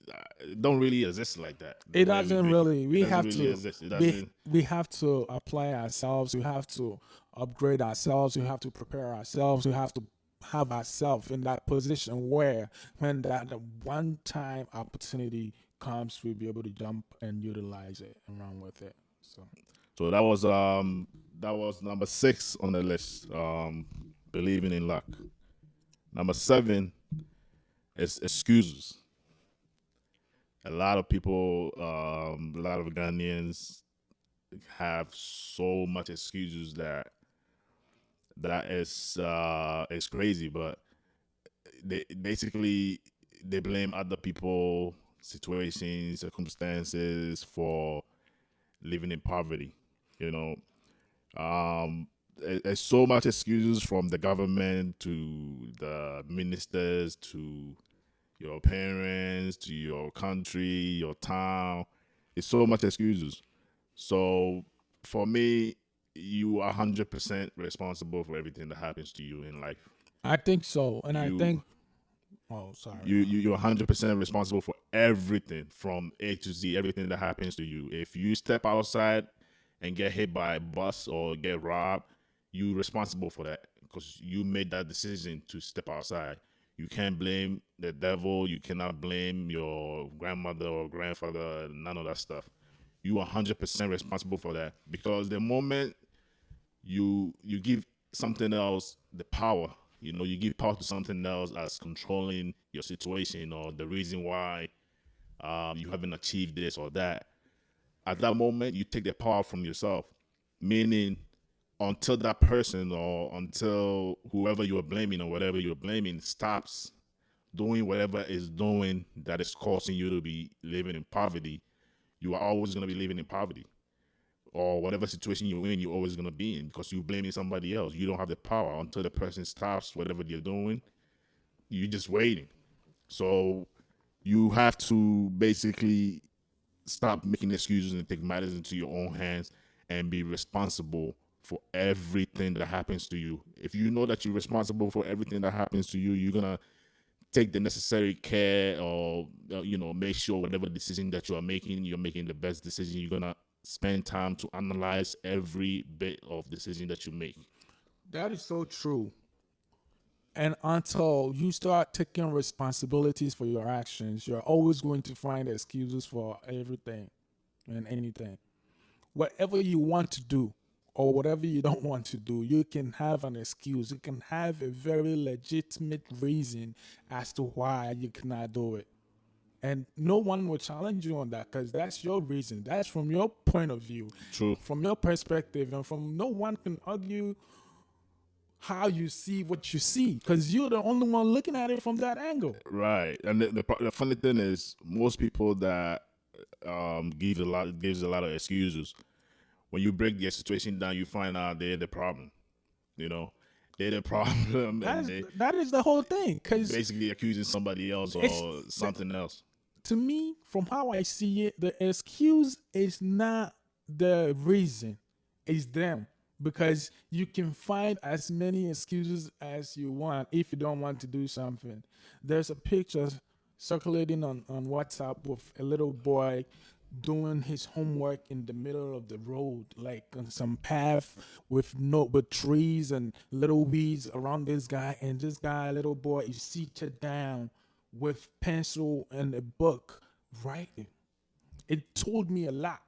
exist like that. It doesn't really. We doesn't have really to. exist. It doesn't. We have to apply ourselves. We have to upgrade ourselves. We have to prepare ourselves. We have to have ourselves in that position where, when that one-time opportunity comes, we'll be able to jump and utilize it and run with it. So that was number 6 on the list. Believing in luck. Number 7 is excuses. A lot of people, a lot of Ghanaians have so much excuses that is crazy. But they basically blame other people, situations, circumstances for living in poverty. There's so much excuses from the government to the ministers to your parents to your country, your town. It's so much excuses. So for me, you are 100% responsible for everything that happens to you in life. I think so, and I think. Oh, sorry. You're 100% responsible for everything from A to Z, everything that happens to you. If you step outside and get hit by a bus or get robbed, you're responsible for that, because you made that decision to step outside. You can't blame the devil. You cannot blame your grandmother or grandfather, none of that stuff. You are 100% responsible for that, because the moment you give something else the power, you give power to something else as controlling your situation or the reason why you haven't achieved this or that. At that moment, you take the power from yourself, meaning until that person or until whoever you're blaming or whatever you're blaming stops doing whatever is doing that is causing you to be living in poverty, you are always going to be living in poverty. Or whatever situation you're in, you're always going to be in, because you're blaming somebody else. You don't have the power until the person stops whatever they're doing. You're just waiting. So you have to basically stop making excuses and take matters into your own hands and be responsible for everything that happens to you. If you know that you're responsible for everything that happens to you, you're gonna take the necessary care, or make sure whatever decision that you are making, you're making the best decision. You're gonna spend time to analyze every bit of decision that you make. That is so true. And until you start taking responsibilities for your actions, you're always going to find excuses for everything and anything. Whatever you want to do or whatever you don't want to do, you can have an excuse. You can have a very legitimate reason as to why you cannot do it. And no one will challenge you on that because that's your reason. That's from your point of view. True. From your perspective. And from no one can argue how you see what you see because you're the only one looking at it from that angle. Right. And the funny thing is, most people that gives a lot of excuses, when you break their situation down, you find out they're the problem. They're the problem. That is the whole thing. Because basically accusing somebody else or something else. To me, from how I see it, the excuse is not the reason. It's them. Because you can find as many excuses as you want if you don't want to do something. There's a picture circulating on WhatsApp with a little boy doing his homework in the middle of the road, like on some path with trees and little weeds around this guy. And this guy, little boy, is seated down with pencil and a book writing. It told me a lot.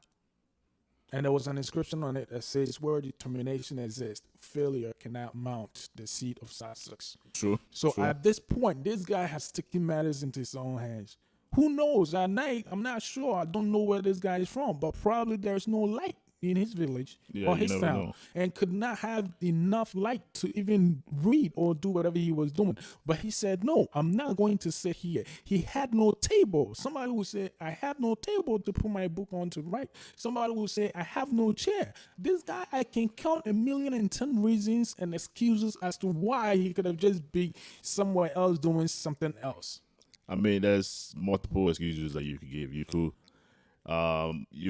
And there was an inscription on it that says, where determination exists, failure cannot mount the seat of success. True. So True. At this point, this guy has taken matters into his own hands. Who knows? At night, I'm not sure. I don't know where this guy is from, but probably there's no light in his village or his town, and could not have enough light to even read or do whatever he was doing. But he said, no, I'm not going to sit here. He had no table. Somebody would say, I have no table to put my book on to write. Somebody would say, I have no chair. This guy, I can count 1,010,000 reasons and excuses as to why he could have just been somewhere else doing something else. I mean, there's multiple excuses that you could give. You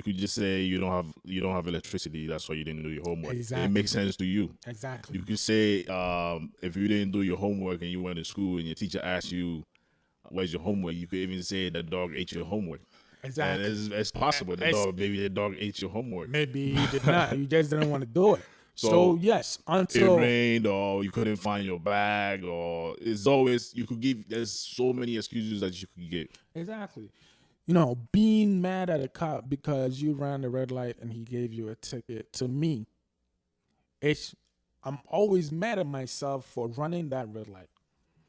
could just say you don't have electricity. That's why you didn't do your homework. Exactly. It makes sense to you. Exactly. You could say if you didn't do your homework and you went to school and your teacher asked you, "Where's your homework?" You could even say the dog ate your homework. Exactly. And it's possible maybe the dog ate your homework. Maybe he did not. You just didn't want to do it. So yes, until it rained, or you couldn't find your bag, or it's always there's so many excuses that you could give. Exactly. Being mad at a cop because you ran the red light and he gave you a ticket, to me, I'm always mad at myself for running that red light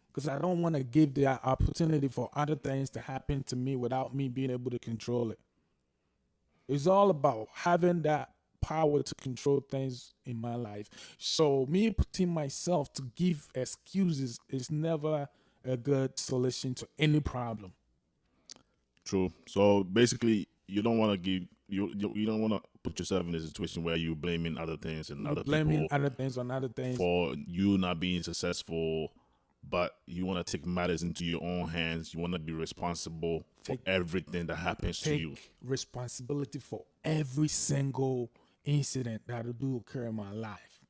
because I don't want to give the opportunity for other things to happen to me without me being able to control it. It's all about having that power to control things in my life. So me putting myself to give excuses is never a good solution to any problem. True. So basically, you don't want to give you don't want to put yourself in a situation where you're blaming other things and other blaming people other things on other things for you not being successful. But you want to take matters into your own hands. You want to be responsible for everything that happens to you. Take responsibility for every single incident that do occur in my life.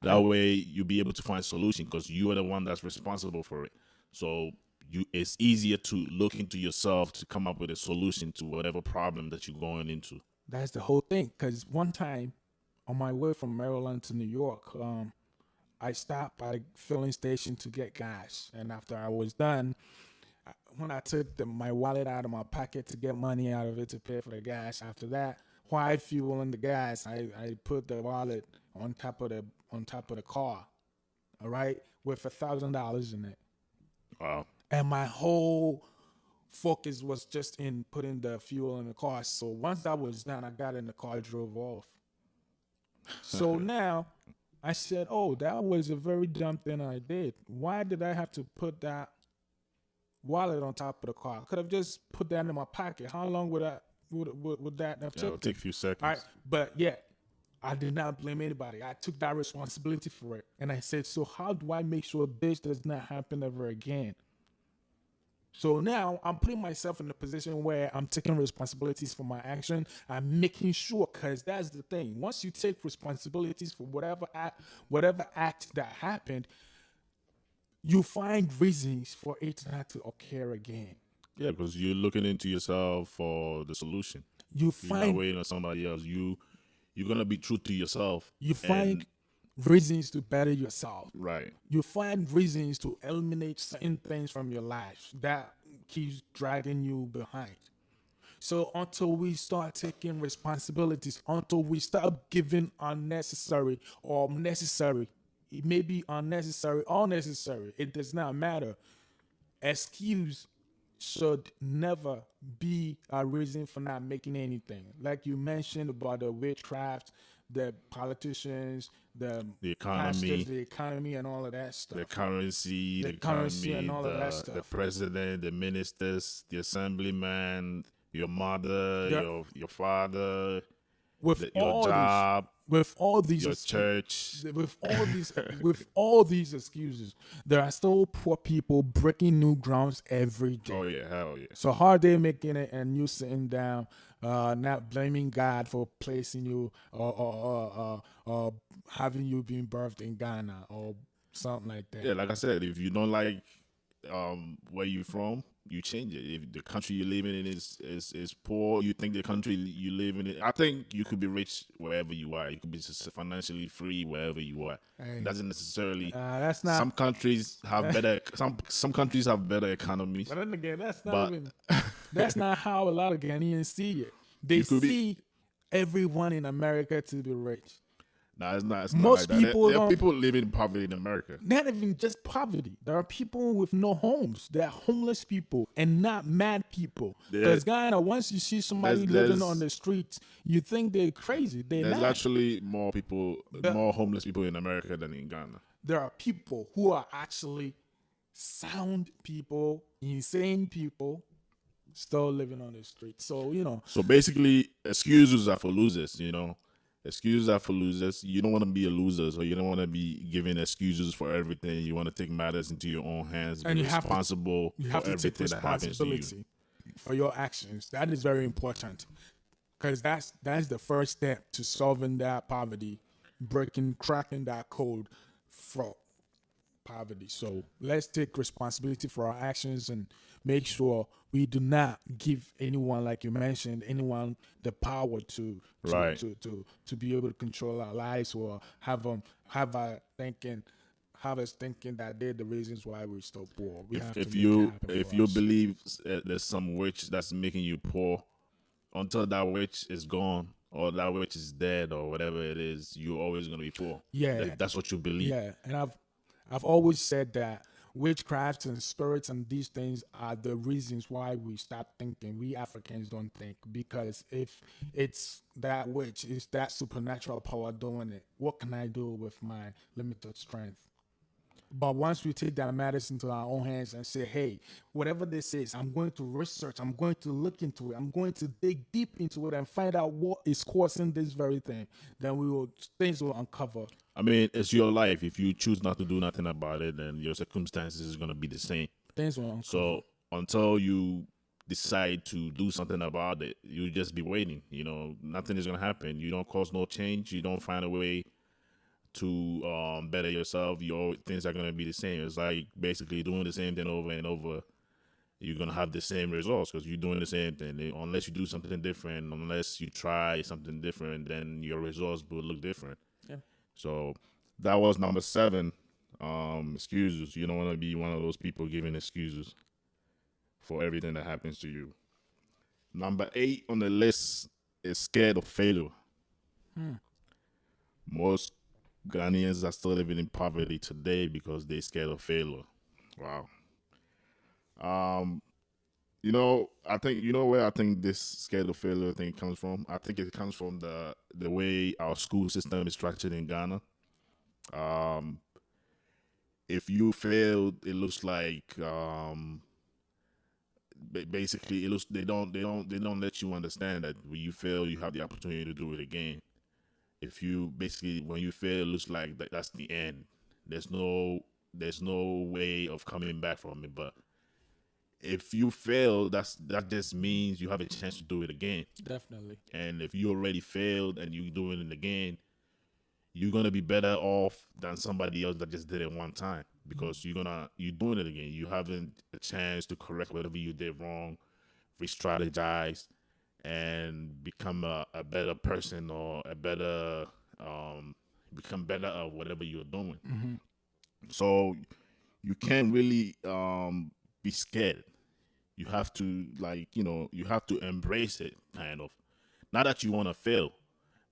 That way, you'll be able to find a solution because you are the one that's responsible for it. So it's easier to look into yourself to come up with a solution to whatever problem that you're going into. That's the whole thing. Because one time, on my way from Maryland to New York, I stopped by the filling station to get gas. And after I was done, when I took my wallet out of my pocket to get money out of it to pay for the gas, after that, while I fueling the gas, I put the wallet on top of the car, all right, with $1,000 in it. Wow. And my whole focus was just in putting the fuel in the car. So once that was done, I got in the car, drove off. So now I said, oh, that was a very dumb thing I did. Why did I have to put that wallet on top of the car? I could have just put that in my pocket. How long would that have taken? It'll take a few seconds. All right, but yeah, I did not blame anybody. I took that responsibility for it. And I said, so how do I make sure this does not happen ever again? So now I'm putting myself in a position where I'm taking responsibilities for my action. I'm making sure, because that's the thing. Once you take responsibilities for whatever act that happened, you find reasons for it not to occur again. Yeah, because you're looking into yourself for the solution. You You're not find waiting on somebody else. You're gonna be true to yourself. you And find reasons to better yourself. right. You find reasons to eliminate certain things from your life that keeps dragging you behind. So until we start taking responsibilities, until we stop giving unnecessary or necessary, it may be unnecessary or necessary, it does not matter. Excuse should never be a reason for not making anything. Like you mentioned about the witchcraft, the politicians, the The pastors, economy, the economy, and all of that the stuff. currency, The the currency economy, and all of that the stuff. president, the ministers, the assemblyman, your mother, There, your father, with your all these, job, with all these, your church. with all these, with all these excuses, there are still poor people breaking new grounds every day. Oh yeah, hell yeah. So how are they making it, and you sitting down, not blaming God for placing you or having you being birthed in Ghana or something like that. Yeah, like I said, if you don't like where you're from, you change it. If the country you're living in is poor, you think the country you live in, I think you could be rich wherever you are. You could be financially free wherever you are. Hey, It doesn't necessarily. that's not. Some countries have better. Some countries have better economies. But then again, that's not But even. That's not how a lot of Ghanaians see it. They could be- see everyone in America to be rich. no, it's not. It's Most not like that. people There are don't- people living in poverty in America. Not even just poverty. There are people with no homes. There are homeless people and not mad people. Because Ghana, once you see somebody living on the streets, you think they're crazy. They're There's not. actually more homeless people in America than in Ghana. There are people who are actually sound people, insane people, still living on the street. So, So basically, excuses are for losers. Excuses are for losers. You don't want to be a loser, so you don't want to be giving excuses for everything. You want to take matters into your own hands. And be you have to- responsible you for have to take everything that happens to you. responsibility for your actions. That is very important, because that's the first step to solving that poverty, cracking that code for poverty. So let's take responsibility for our actions and make sure we do not give anyone, like you mentioned, anyone the power to Right. to be able to control our lives, or have us thinking that they're the reasons why we're still poor. We have to If make you it happen if for you us. believe there's some witch that's making you poor, until that witch is gone or that witch is dead or whatever it is, you're always gonna be poor. Yeah. If that's what you believe. Yeah, and I've always said that witchcraft and spirits and these things are the reasons why we stop thinking. We Africans don't think, because if it's that witch, it's that supernatural power doing it, what can I do with my limited strength? But once we take that matters into our own hands and say, hey, whatever this is, I'm going to research, I'm going to look into it, I'm going to dig deep into it and find out what is causing this very thing, then things will uncover. I mean, it's your life. If you choose not to do nothing about it, then your circumstances is gonna be the same. Things will uncover. So until you decide to do something about it, you just be waiting. Nothing is gonna happen. You don't cause no change. You don't find a way to better yourself. Things are gonna be the same. It's like basically doing the same thing over and over. You're gonna have the same results because you're doing the same thing. Unless you do something different, unless you try something different, then your results will look different. Yeah. So that was number 7. Excuses. You don't want to be one of those people giving excuses for everything that happens to you. Number 8 on the list is scared of failure. Most Ghanaians are still living in poverty today because they're scared of failure. Wow. I think where I think this scared of failure thing comes from. I think it comes from the way our school system is structured in Ghana. If you failed, it looks like basically it looks they don't let you understand that when you fail, you have the opportunity to do it again. If you basically when you fail, it looks like that's the end. There's no way of coming back from it. But if you fail, that just means you have a chance to do it again. Definitely. And if you already failed and you doing it again, you're gonna be better off than somebody else that just did it one time, because you're doing it again. You having a chance to correct whatever you did wrong, re-strategize, and become a better person, or a better become better at whatever you're doing. So you can't really be scared. You have to, you have to embrace it, kind of. Not that you want to fail,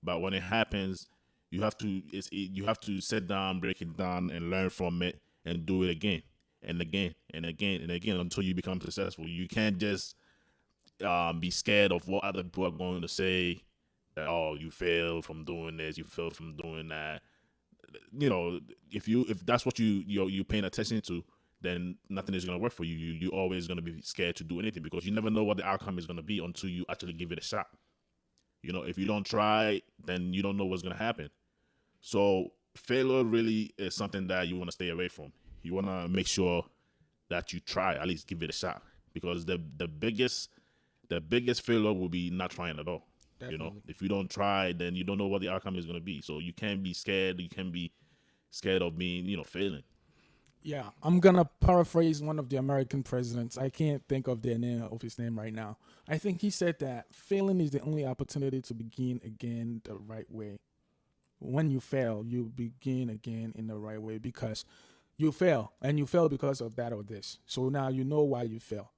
but when it happens, you have to you have to sit down, break it down, and learn from it, and do it again and again and again and again until you become successful. You can't just be scared of what other people are going to say. That, oh, you failed from doing this, you failed from doing that. If that's what you're paying attention to, then nothing is going to work for you. You're always going to be scared to do anything, because you never know what the outcome is going to be until you actually give it a shot. If you don't try, then you don't know what's going to happen. So failure really is something that you want to stay away from. You want to make sure that you try, at least give it a shot, because the biggest failure will be not trying at all. Definitely. If you don't try, then you don't know what the outcome is going to be. So you can't be scared. You can't be scared of being, failing. Yeah, I'm gonna paraphrase one of the American presidents. I can't think of his name right now. I think he said that failing is the only opportunity to begin again the right way. When you fail, you begin again in the right way, because you fail, and you fail because of that or this. So now you know why you fail.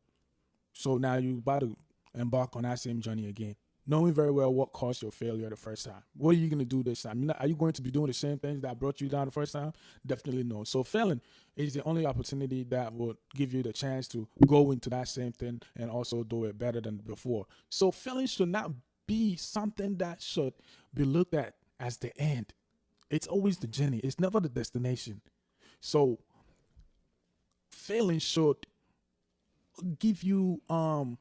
So now you about to embark on that same journey again, knowing very well what caused your failure the first time. What are you going to do this time? Are you going to be doing the same things that brought you down the first time? Definitely no. So failing is the only opportunity that will give you the chance to go into that same thing and also do it better than before. So failing should not be something that should be looked at as the end. It's always the journey. It's never the destination. So failing should give you more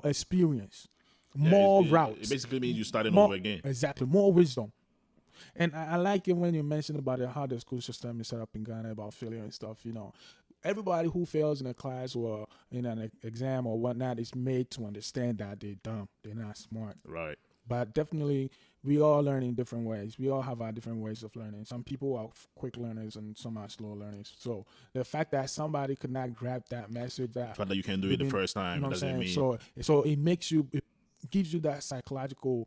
experience, more routes. It basically means you starting over again. Exactly, more wisdom. And I like it when you mentioned about how the school system is set up in Ghana, about failure and stuff. Everybody who fails in a class or in an exam or whatnot is made to understand that they're dumb, they're not smart. Right. But definitely, we all learn in different ways. We all have our different ways of learning. Some people are quick learners and some are slow learners. So the fact that somebody could not grab that message, the fact that you can do it the first time, doesn't mean. So it makes you. It gives you that psychological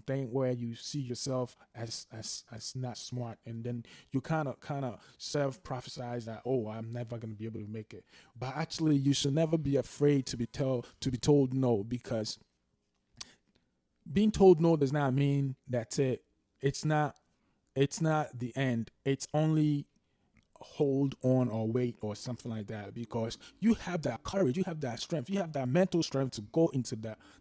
thing where you see yourself as not smart, and then you kind of self prophesize that, oh, I'm never gonna be able to make it. But actually, you should never be afraid to be told no, because being told no does not mean that's it. It's not the end. It's only hold on or wait or something like that, because you have that courage, you have that strength, you have that mental strength to go into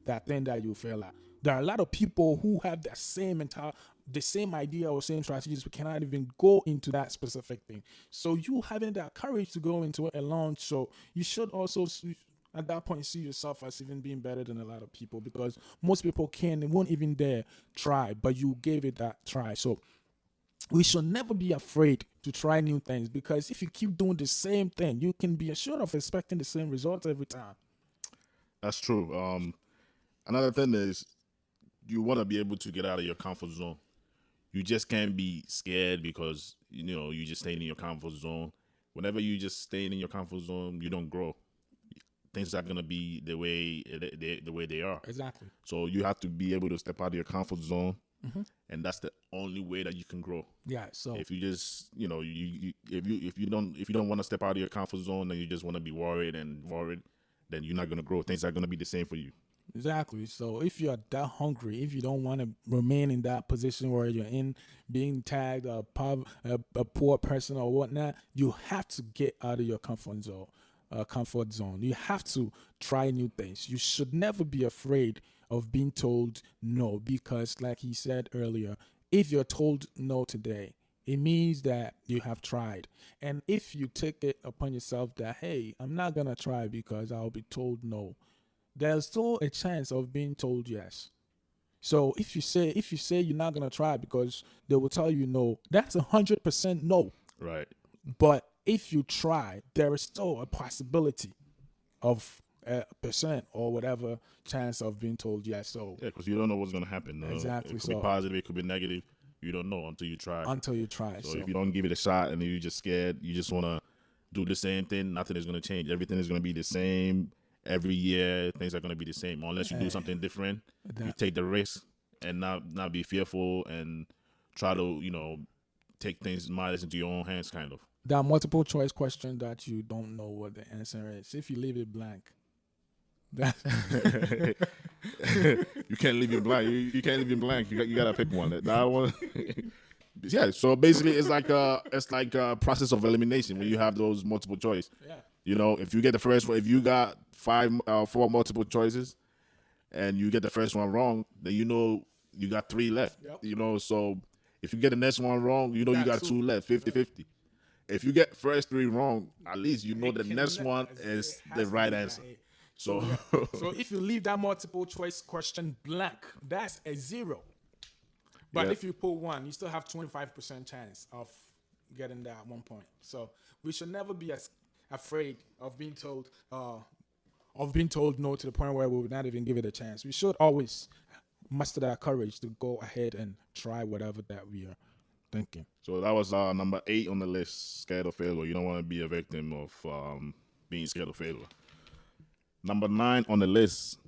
that thing that you fail at. There are a lot of people who have the same idea or same strategies, but cannot even go into that specific thing. So you having that courage to go into it alone, so you should also at that point see yourself as even being better than a lot of people, because most people won't even dare try, but you gave it that try. So we should never be afraid to try new things, because if you keep doing the same thing, you can be assured of expecting the same results every time. That's true. Another thing is, you want to be able to get out of your comfort zone. You just can't be scared because you just staying in your comfort zone. Whenever you just staying in your comfort zone, you don't grow. Things are gonna be the way they are. Exactly. So you have to be able to step out of your comfort zone, and that's the only way that you can grow. Yeah. So if you just if you don't want to step out of your comfort zone and you just want to be worried, then you're not gonna grow. Things are gonna be the same for you. Exactly. So if you're that hungry, if you don't want to remain in that position where you're in, being tagged a poor person or whatnot, you have to get out of your comfort zone. You have to try new things. You should never be afraid of being told no, because like he said earlier, if you're told no today, it means that you have tried. And if you take it upon yourself that, hey, I'm not going to try because I'll be told no, there's still a chance of being told yes. So if you say you're not going to try because they will tell you no, that's 100% no. Right. But if you try, there is still a possibility of a percent or whatever chance of being told yes. So Yeah, because you don't know what's gonna happen. Exactly, It could be so- positive, it could be negative. You don't know until you try. until you try, So if you don't give it a shot and you're just scared, you just wanna do the same thing, nothing is gonna change. Everything is gonna be the same every year. Things are gonna be the same unless you do something different. You That- take the risk and not be fearful and try to take things matters into your own hands, kind of. there are multiple choice questions that you don't know what the answer is. If you leave it blank, that You can't leave it blank. You can't leave it blank. You gotta pick one. That one. Yeah. So basically, it's like a process of elimination when you have those multiple choice. yeah. If you get the first one, if you got four multiple choices, and you get the first one wrong, then you got 3 left. Yep. So if you get the next one wrong, you Got got 2. 2 left, 50-50. If you get first 3 wrong, at least you know the next one is the right answer. So So if you leave that multiple choice question blank, that's a 0. But Yeah. if you put 1, you still have 25% chance of getting that 1 point. So we should never be as afraid of being told no to the point where we would not even give it a chance. We should always muster that courage to go ahead and try whatever that we are thinking. So that was number 8 on the list, scared of failure. You don't want to be a victim of being scared of failure. Number 9 on the list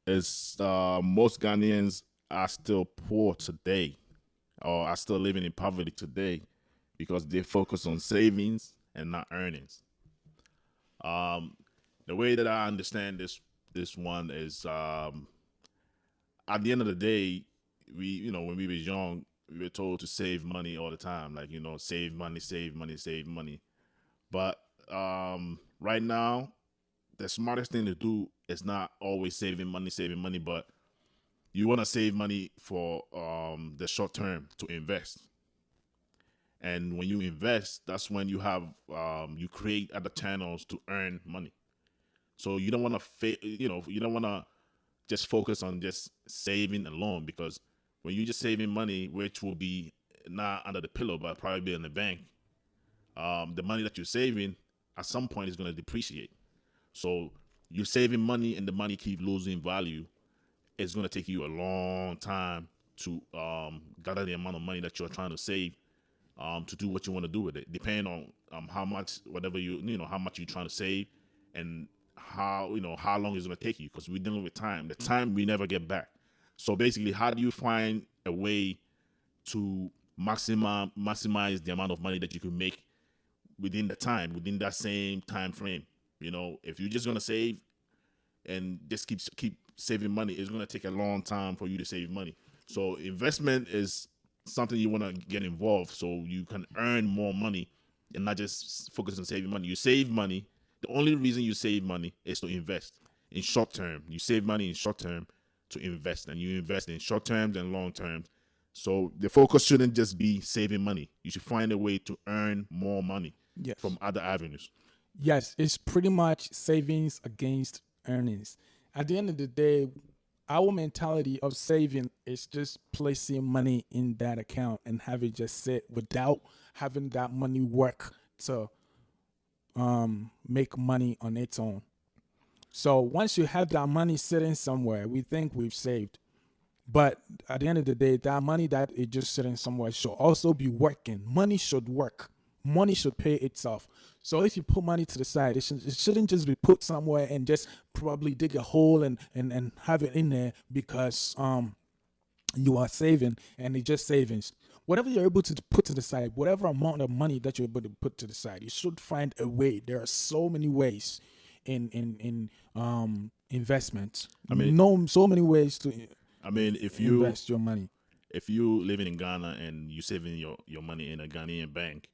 is most Ghanaians are still poor today, or are still living in poverty today, because they focus on savings and not earnings. The way that I understand this one is, at the end of the day, when we were young, we were told to save money all the time, like save money, save money, save money. But right now, the smartest thing to do is not always saving money, but you want to save money for the short term to invest. And when you invest, that's when you have you create other channels to earn money. So you don't want to you don't want to just focus on just saving alone, because when you're just saving money, which will be not under the pillow but probably be in the bank, the money that you're saving at some point is going to depreciate. So you're saving money and the money keep losing value. It's going to take you a long time to gather the amount of money that you're trying to save, to do what you want to do with it, depending on how much, whatever how much you're trying to save, and how long it's going to take you, because we're dealing with time. The time we never get back. So basically, how do you find a way to maximize the amount of money that you can make within within that same time frame? If you're just going to save and just keep saving money, it's going to take a long time for you to save money. So investment is something you want to get involved so you can earn more money and not just focus on saving money. You save money. The only reason you save money is to invest in short term. You save money in short term to invest, and you invest in short terms and long terms. So the focus shouldn't just be saving money. You should find a way to earn more money Yes. from other avenues. Yes, it's pretty much savings against earnings. At the end of the day, our mentality of saving is just placing money in that account and have it just sit without having that money work to make money on its own. So once you have that money sitting somewhere, we think we've saved. But at the end of the day, that money that is just sitting somewhere should also be working. Money should work. Money should pay itself. So if you put money to the side, it shouldn't just be put somewhere and just probably dig a hole and have it in there because you are saving and it's just savings. Whatever you're able to put to the side, whatever amount of money that you're able to put to the side, you should find a way. There are so many ways in investment. So many ways to If you invest your money. if you living in Ghana and you saving your money in a Ghanaian bank,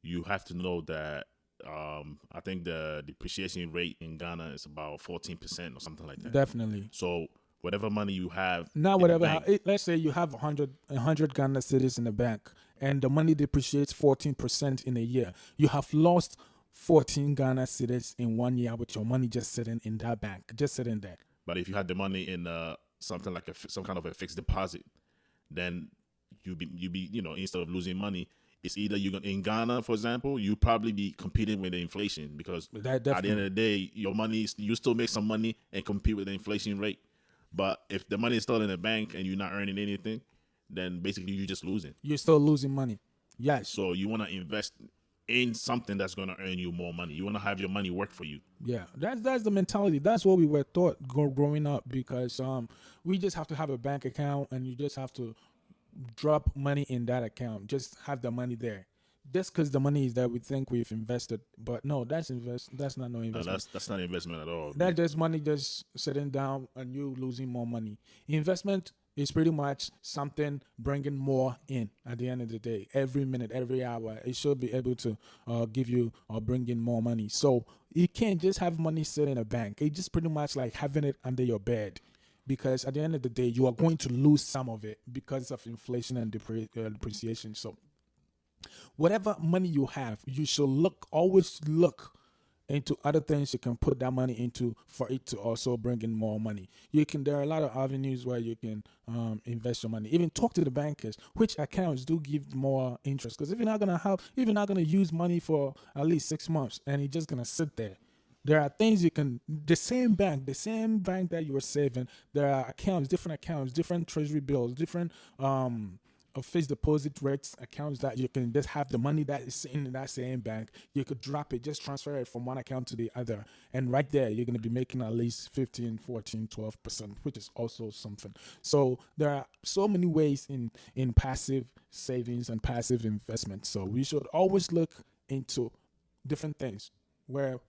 you have to know that I think the depreciation rate in Ghana is about 14% or something like that. Definitely. So whatever money you have, Now, in the whatever. bank, Let's say you have 100 Ghana cedis in the bank, and the money depreciates 14% in a year. You have lost 14 Ghana cedis in 1 year with your money just sitting in that bank, just sitting there. but if you had the money in something like some kind of a fixed deposit, then you be instead of losing money, it's either you're gonna, in Ghana, for example, you probably be competing with the inflation because That at the end definitely. of the day, your money you still make some money and compete with the inflation rate. But if the money is still in the bank and you're not earning anything, then basically you're just losing. You're still losing money. Yes. So you want to invest in something that's going to earn you more money. You want to have your money work for you. Yeah, that's the mentality. That's what we were taught growing up because we just have to have a bank account and you just have to drop money in that account. Just have the money there. Just because the money is there, we think we've invested, but no, That's not no investment. That's not investment at all. That's just money just sitting down and you losing more money. Investment is pretty much something bringing more in at the end of the day. Every minute, every hour, it should be able to give you or bring in more money. So you can't just have money sit in a bank. It's just pretty much like having it under your bed. Because at the end of the day, you are going to lose some of it because of inflation and depreciation. So whatever money you have, you should always look into other things you can put that money into for it to also bring in more money. There are a lot of avenues where you can invest your money. Even talk to the bankers, which accounts do give more interest. Because if you're not gonna use money for at least 6 months, and you're just gonna sit there are things you can, the same bank that you were saving, there are different accounts, different treasury bills, different of fixed deposit rates accounts that you can just have the money that is in that same bank. You could drop it, just transfer it from one account to the other. And right there, you're going to be making at least 15, 14, 12%, which is also something. So there are so many ways in passive savings and passive investment. So we should always look into different things where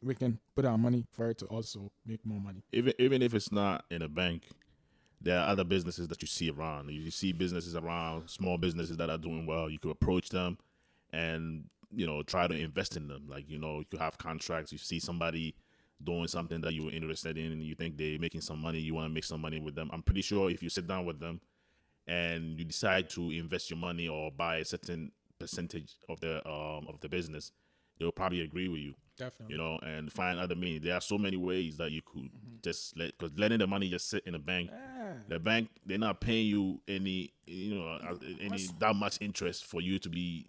we can put our money for it to also make more money. Even if it's not in a bank, there are other businesses that you see around. You see businesses around, small businesses that are doing well. You could approach them and, try to invest in them. Like, you have contracts. You see somebody doing something that you're interested in and you think they're making some money. You want to make some money with them. I'm pretty sure if you sit down with them and you decide to invest your money or buy a certain percentage of the business, they'll probably agree with you. Definitely. And find other means. There are so many ways that you could just because letting the money just sit in a bank, the bank, they're not paying you any that much interest for you to be,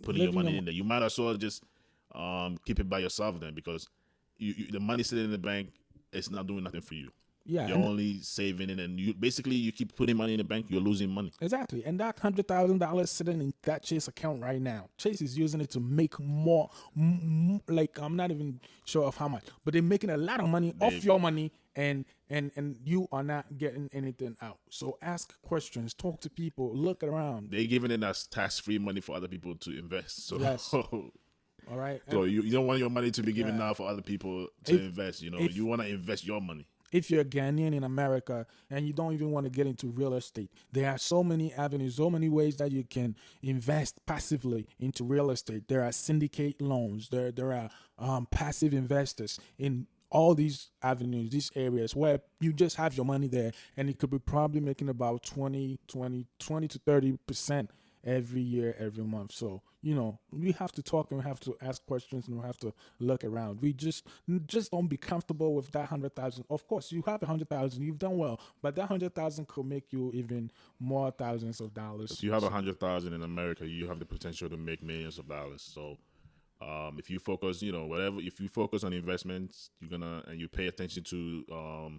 putting your money in there. You might as well just keep it by yourself then, because the money sitting in the bank, it's not doing nothing for you. Yeah, you're only saving it, and you keep putting money in the bank, you're losing money. Exactly. And that $100,000 sitting in that Chase account right now, Chase is using it to make more, like I'm not even sure of how much, but they're making a lot of money off your money, and you are not getting anything out. So ask questions, talk to people, look around. They're giving it as tax-free money for other people to invest. So yes. All right. So you don't want your money to be given out for other people to invest. You want to invest your money. If you're a Ghanaian in America and you don't even want to get into real estate, there are so many avenues, so many ways that you can invest passively into real estate. There are syndicate loans. There are passive investors in all these avenues, these areas where you just have your money there, and it could be probably making about 20 to 30% every year, every month. So, we have to talk and we have to ask questions and we have to look around. We just don't be comfortable with that 100,000. Of course, you have 100,000, you've done well, but that 100,000 could make you even more thousands of dollars. If you have 100,000 in America, you have the potential to make millions of dollars. So, if you focus, if you focus on investments, and you pay attention to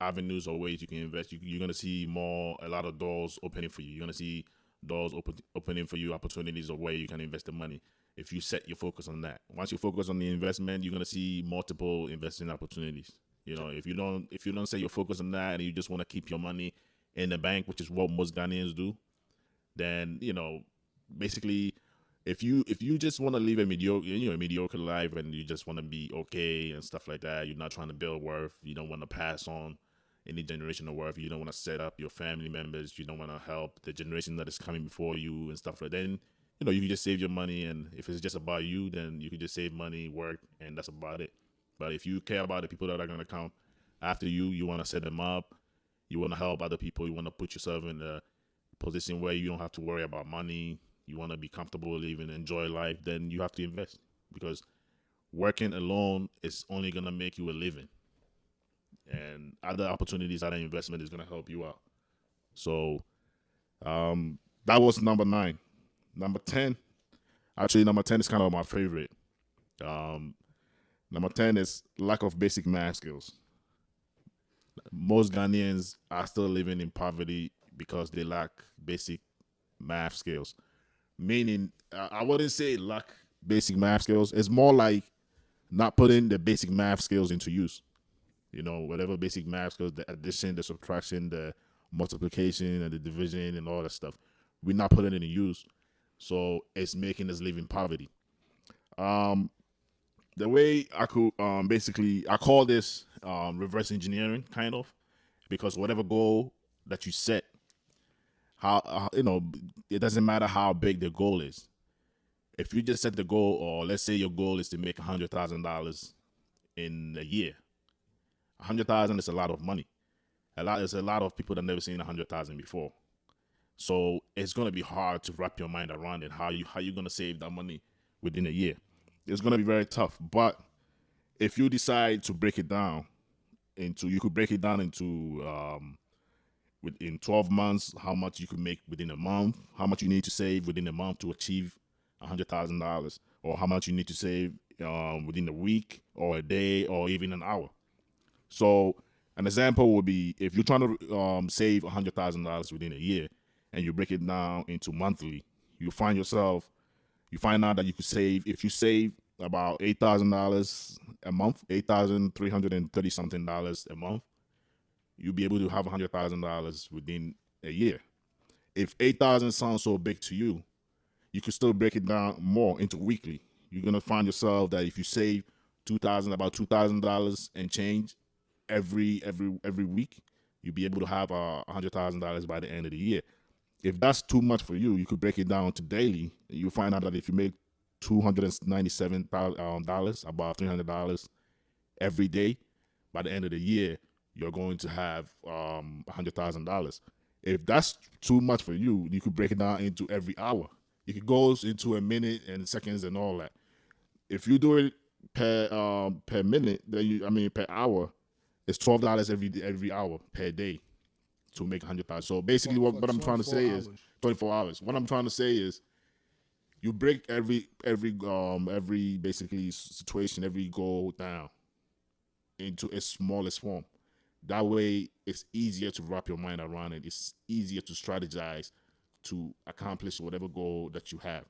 avenues or ways you can invest, you're gonna see a lot of doors opening for you. You're gonna see doors opening for you, opportunities of where you can invest the money if you set your focus on that. Once you focus on the investment, you're going to see multiple investing opportunities. If you don't set your focus on that and you just want to keep your money in the bank, which is what most Ghanaians do, then basically if you just want to live a mediocre life and you just want to be okay and stuff like that, you're not trying to build worth, you don't want to pass on any generational wealth, you don't want to set up your family members, you don't want to help the generation that is coming before you and stuff like that, then you can just save your money, and if it's just about you, then you can just save money, work, and that's about it. But if you care about the people that are going to come after you, you want to set them up, you want to help other people, you want to put yourself in a position where you don't have to worry about money, you want to be comfortable living, enjoy life, then you have to invest, because working alone is only going to make you a living. And other opportunities, other investment is going to help you out. So that was number 9. Number 10, actually, number 10 is kind of my favorite. Um, Number 10 is lack of basic math skills. Most Ghanaians are still living in poverty because they lack basic math skills. Meaning, I wouldn't say lack basic math skills. It's more like not putting the basic math skills into use. You know, whatever basic math skills, the addition, the subtraction, the multiplication, and the division, and all that stuff. We're not putting it in use. So it's making us live in poverty. Um, the way I could basically, I call this reverse engineering, kind of, because whatever goal that you set, it doesn't matter how big the goal is. If you just set the goal, or let's say your goal is to make $100,000 in a year, 100,000 is a lot of money. There's a lot of people that never seen 100,000 before. So it's gonna be hard to wrap your mind around it. How you gonna save that money within a year? It's gonna be very tough. But if you decide to break it down you could break it down into within 12 months, how much you could make within a month, how much you need to save within a month to achieve $100,000, or how much you need to save within a week or a day or even an hour. So an example would be if you're trying to save $100,000 within a year, and you break it down into monthly, you find out that you could save, if you save about $8,000 a month, $8,330 something dollars a month, you'll be able to have $100,000 within a year. If 8,000 sounds so big to you, you could still break it down more into weekly. You're gonna find yourself that if you save about $2,000 and change every week, you'll be able to have $100,000 by the end of the year. If that's too much for you, you could break it down to daily. You'll find out that if you make $297, about $300 every day, by the end of the year, you're going to have $100,000. If that's too much for you, you could break it down into every hour. You could go into a minute and seconds and all that. If you do it per minute, per hour, it's $12 every hour per day to make 100,000. So basically, what I'm trying to say is 24 hours. What I'm trying to say is, you break every basically situation, every goal down into its smallest form. That way, it's easier to wrap your mind around it. It's easier to strategize to accomplish whatever goal that you have.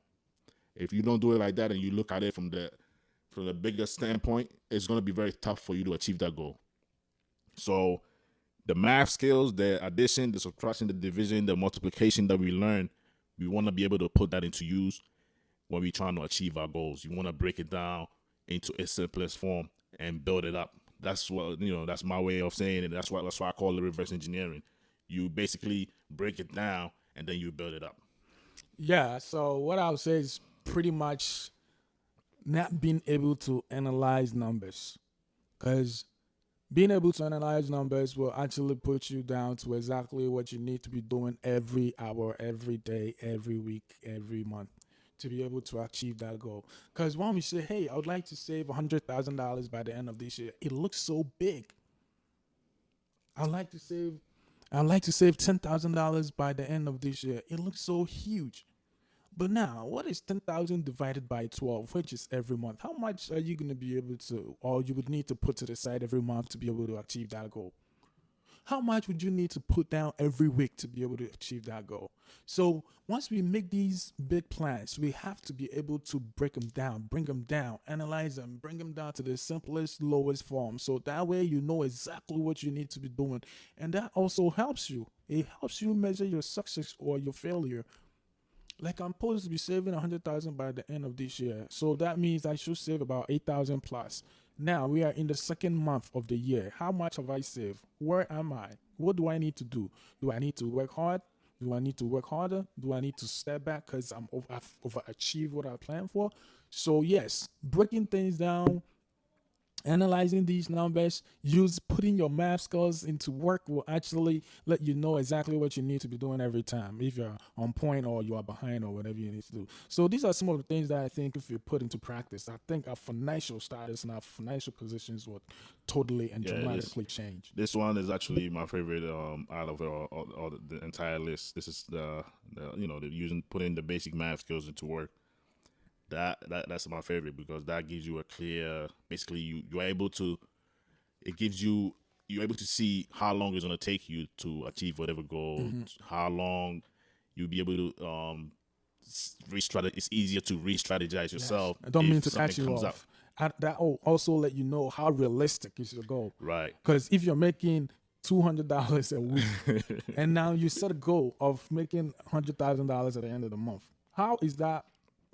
If you don't do it like that and you look at it from the bigger standpoint, it's going to be very tough for you to achieve that goal. So the math skills, the addition, the subtraction, the division, the multiplication that we learn, we want to be able to put that into use when we're trying to achieve our goals. You want to break it down into its simplest form and build it up. That's that's my way of saying it. That's why I call it reverse engineering. You basically break it down and then you build it up. Yeah, so what I would say is pretty much not being able to analyze numbers. Because being able to analyze numbers will actually put you down to exactly what you need to be doing every hour, every day, every week, every month to be able to achieve that goal. Because when we say, hey, I would like to save $100,000 by the end of this year, it looks so big. I'd like to save $10,000 by the end of this year. It looks so huge. But now, what is 10,000 divided by 12, which is every month? How much are you going to be able to, or you would need to put to the side every month to be able to achieve that goal? How much would you need to put down every week to be able to achieve that goal? So once we make these big plans, we have to be able to break them down, bring them down, analyze them, bring them down to the simplest, lowest form. So that way you know exactly what you need to be doing. And that also helps you. It helps you measure your success or your failure. Like, I'm supposed to be saving 100,000 by the end of this year. So that means I should save about 8,000 plus. Now we are in the second month of the year. How much have I saved? Where am I? What do I need to do? Do I need to work hard? Do I need to work harder? Do I need to step back because I've overachieved what I planned for? So yes, breaking things down analyzing these numbers, putting your math skills into work will actually let you know exactly what you need to be doing every time, if you're on point or you are behind or whatever you need to do. So these are some of the things that I think if you put into practice, I think our financial status and our financial positions would totally and dramatically change. This one is actually my favorite out of all the entire list. This is the putting the basic math skills into work. That's my favorite because that gives you a clear. Basically, you're able to see how long it's going to take you to achieve whatever goal. How long you'll be able to re-strategize. It's easier to re-strategize yourself. I don't mean to cut you off. That will also let you know how realistic is your goal. Right. Because if you're making $200 a week and now you set a goal of making $100,000 at the end of the month, how is that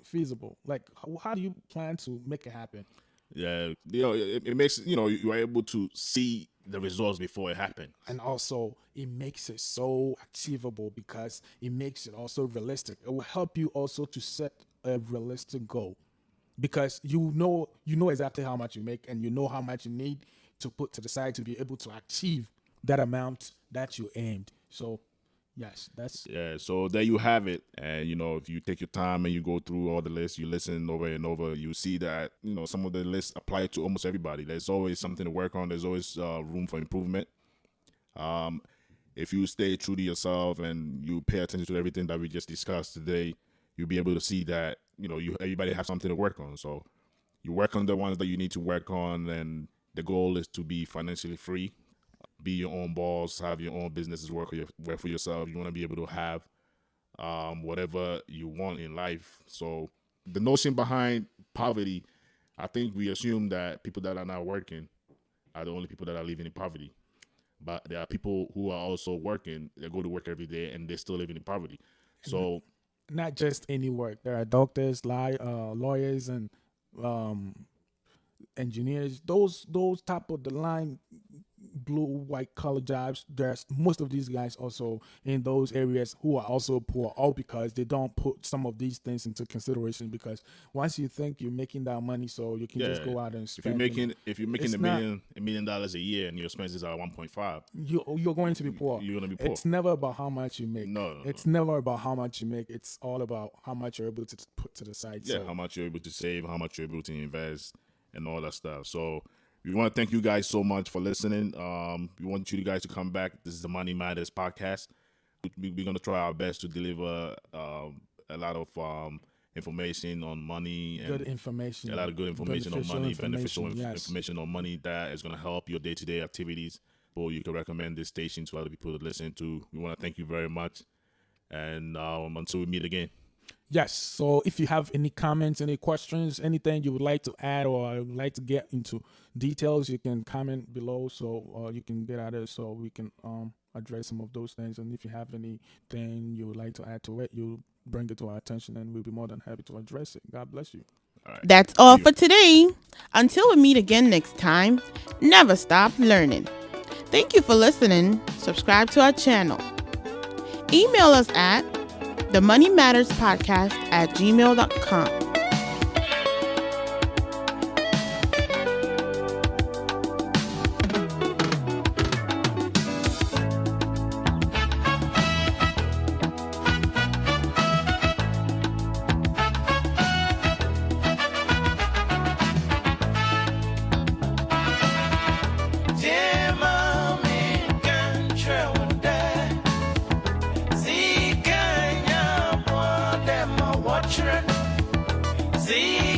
feasible? Like, how do you plan to make it happen? Yeah, it makes you're able to see the results before it happens, and also it makes it so achievable because it makes it also realistic. It will help you also to set a realistic goal because you know exactly how much you make and you know how much you need to put to the side to be able to achieve that amount that you aimed. So yes, so there you have it. And if you take your time and you go through all the lists, you listen over and over, you see that some of the lists apply to almost everybody. There's always something to work on. There's always room for improvement. If you stay true to yourself and you pay attention to everything that we just discussed today, you'll be able to see that everybody has something to work on. So you work on the ones that you need to work on, and the goal is to be financially free. Be your own boss, have your own businesses, work for yourself. You want to be able to have whatever you want in life. So the notion behind poverty, I think we assume that people that are not working are the only people that are living in poverty. But there are people who are also working. They go to work every day and they're still living in poverty. So not just any work. There are doctors, lawyers, and engineers. Those top of the line blue white collar jobs. There's most of these guys also in those areas who are also poor, all because they don't put some of these things into consideration. Because once you think you're making that money, so you can just go out and spend. If you're making $1 million a year and your expenses are 1.5, you're going to be poor. You're going to be poor. It's never about how much you make. No. It's never about how much you make. It's all about how much you're able to put to the side. Yeah, how much you're able to save, how much you're able to invest, and all that stuff. So we want to thank you guys so much for listening. We want you guys to come back. This is the Money Matters podcast. We're going to try our best to deliver a lot of information on money. And good information. A lot of good information on money, beneficial information on money that is going to help your day-to-day activities. Or you can recommend this station to other people to listen to. We want to thank you very much. And until we meet again. Yes. So if you have any comments, any questions, anything you would like to add or would like to get into details, you can comment below so you can get at it so we can address some of those things. And if you have anything you would like to add to it, you bring it to our attention and we'll be more than happy to address it. God bless you. All right. That's all for today. Until we meet again next time, never stop learning. Thank you for listening. Subscribe to our channel. Email us at themoneymatterspodcast@gmail.com. See,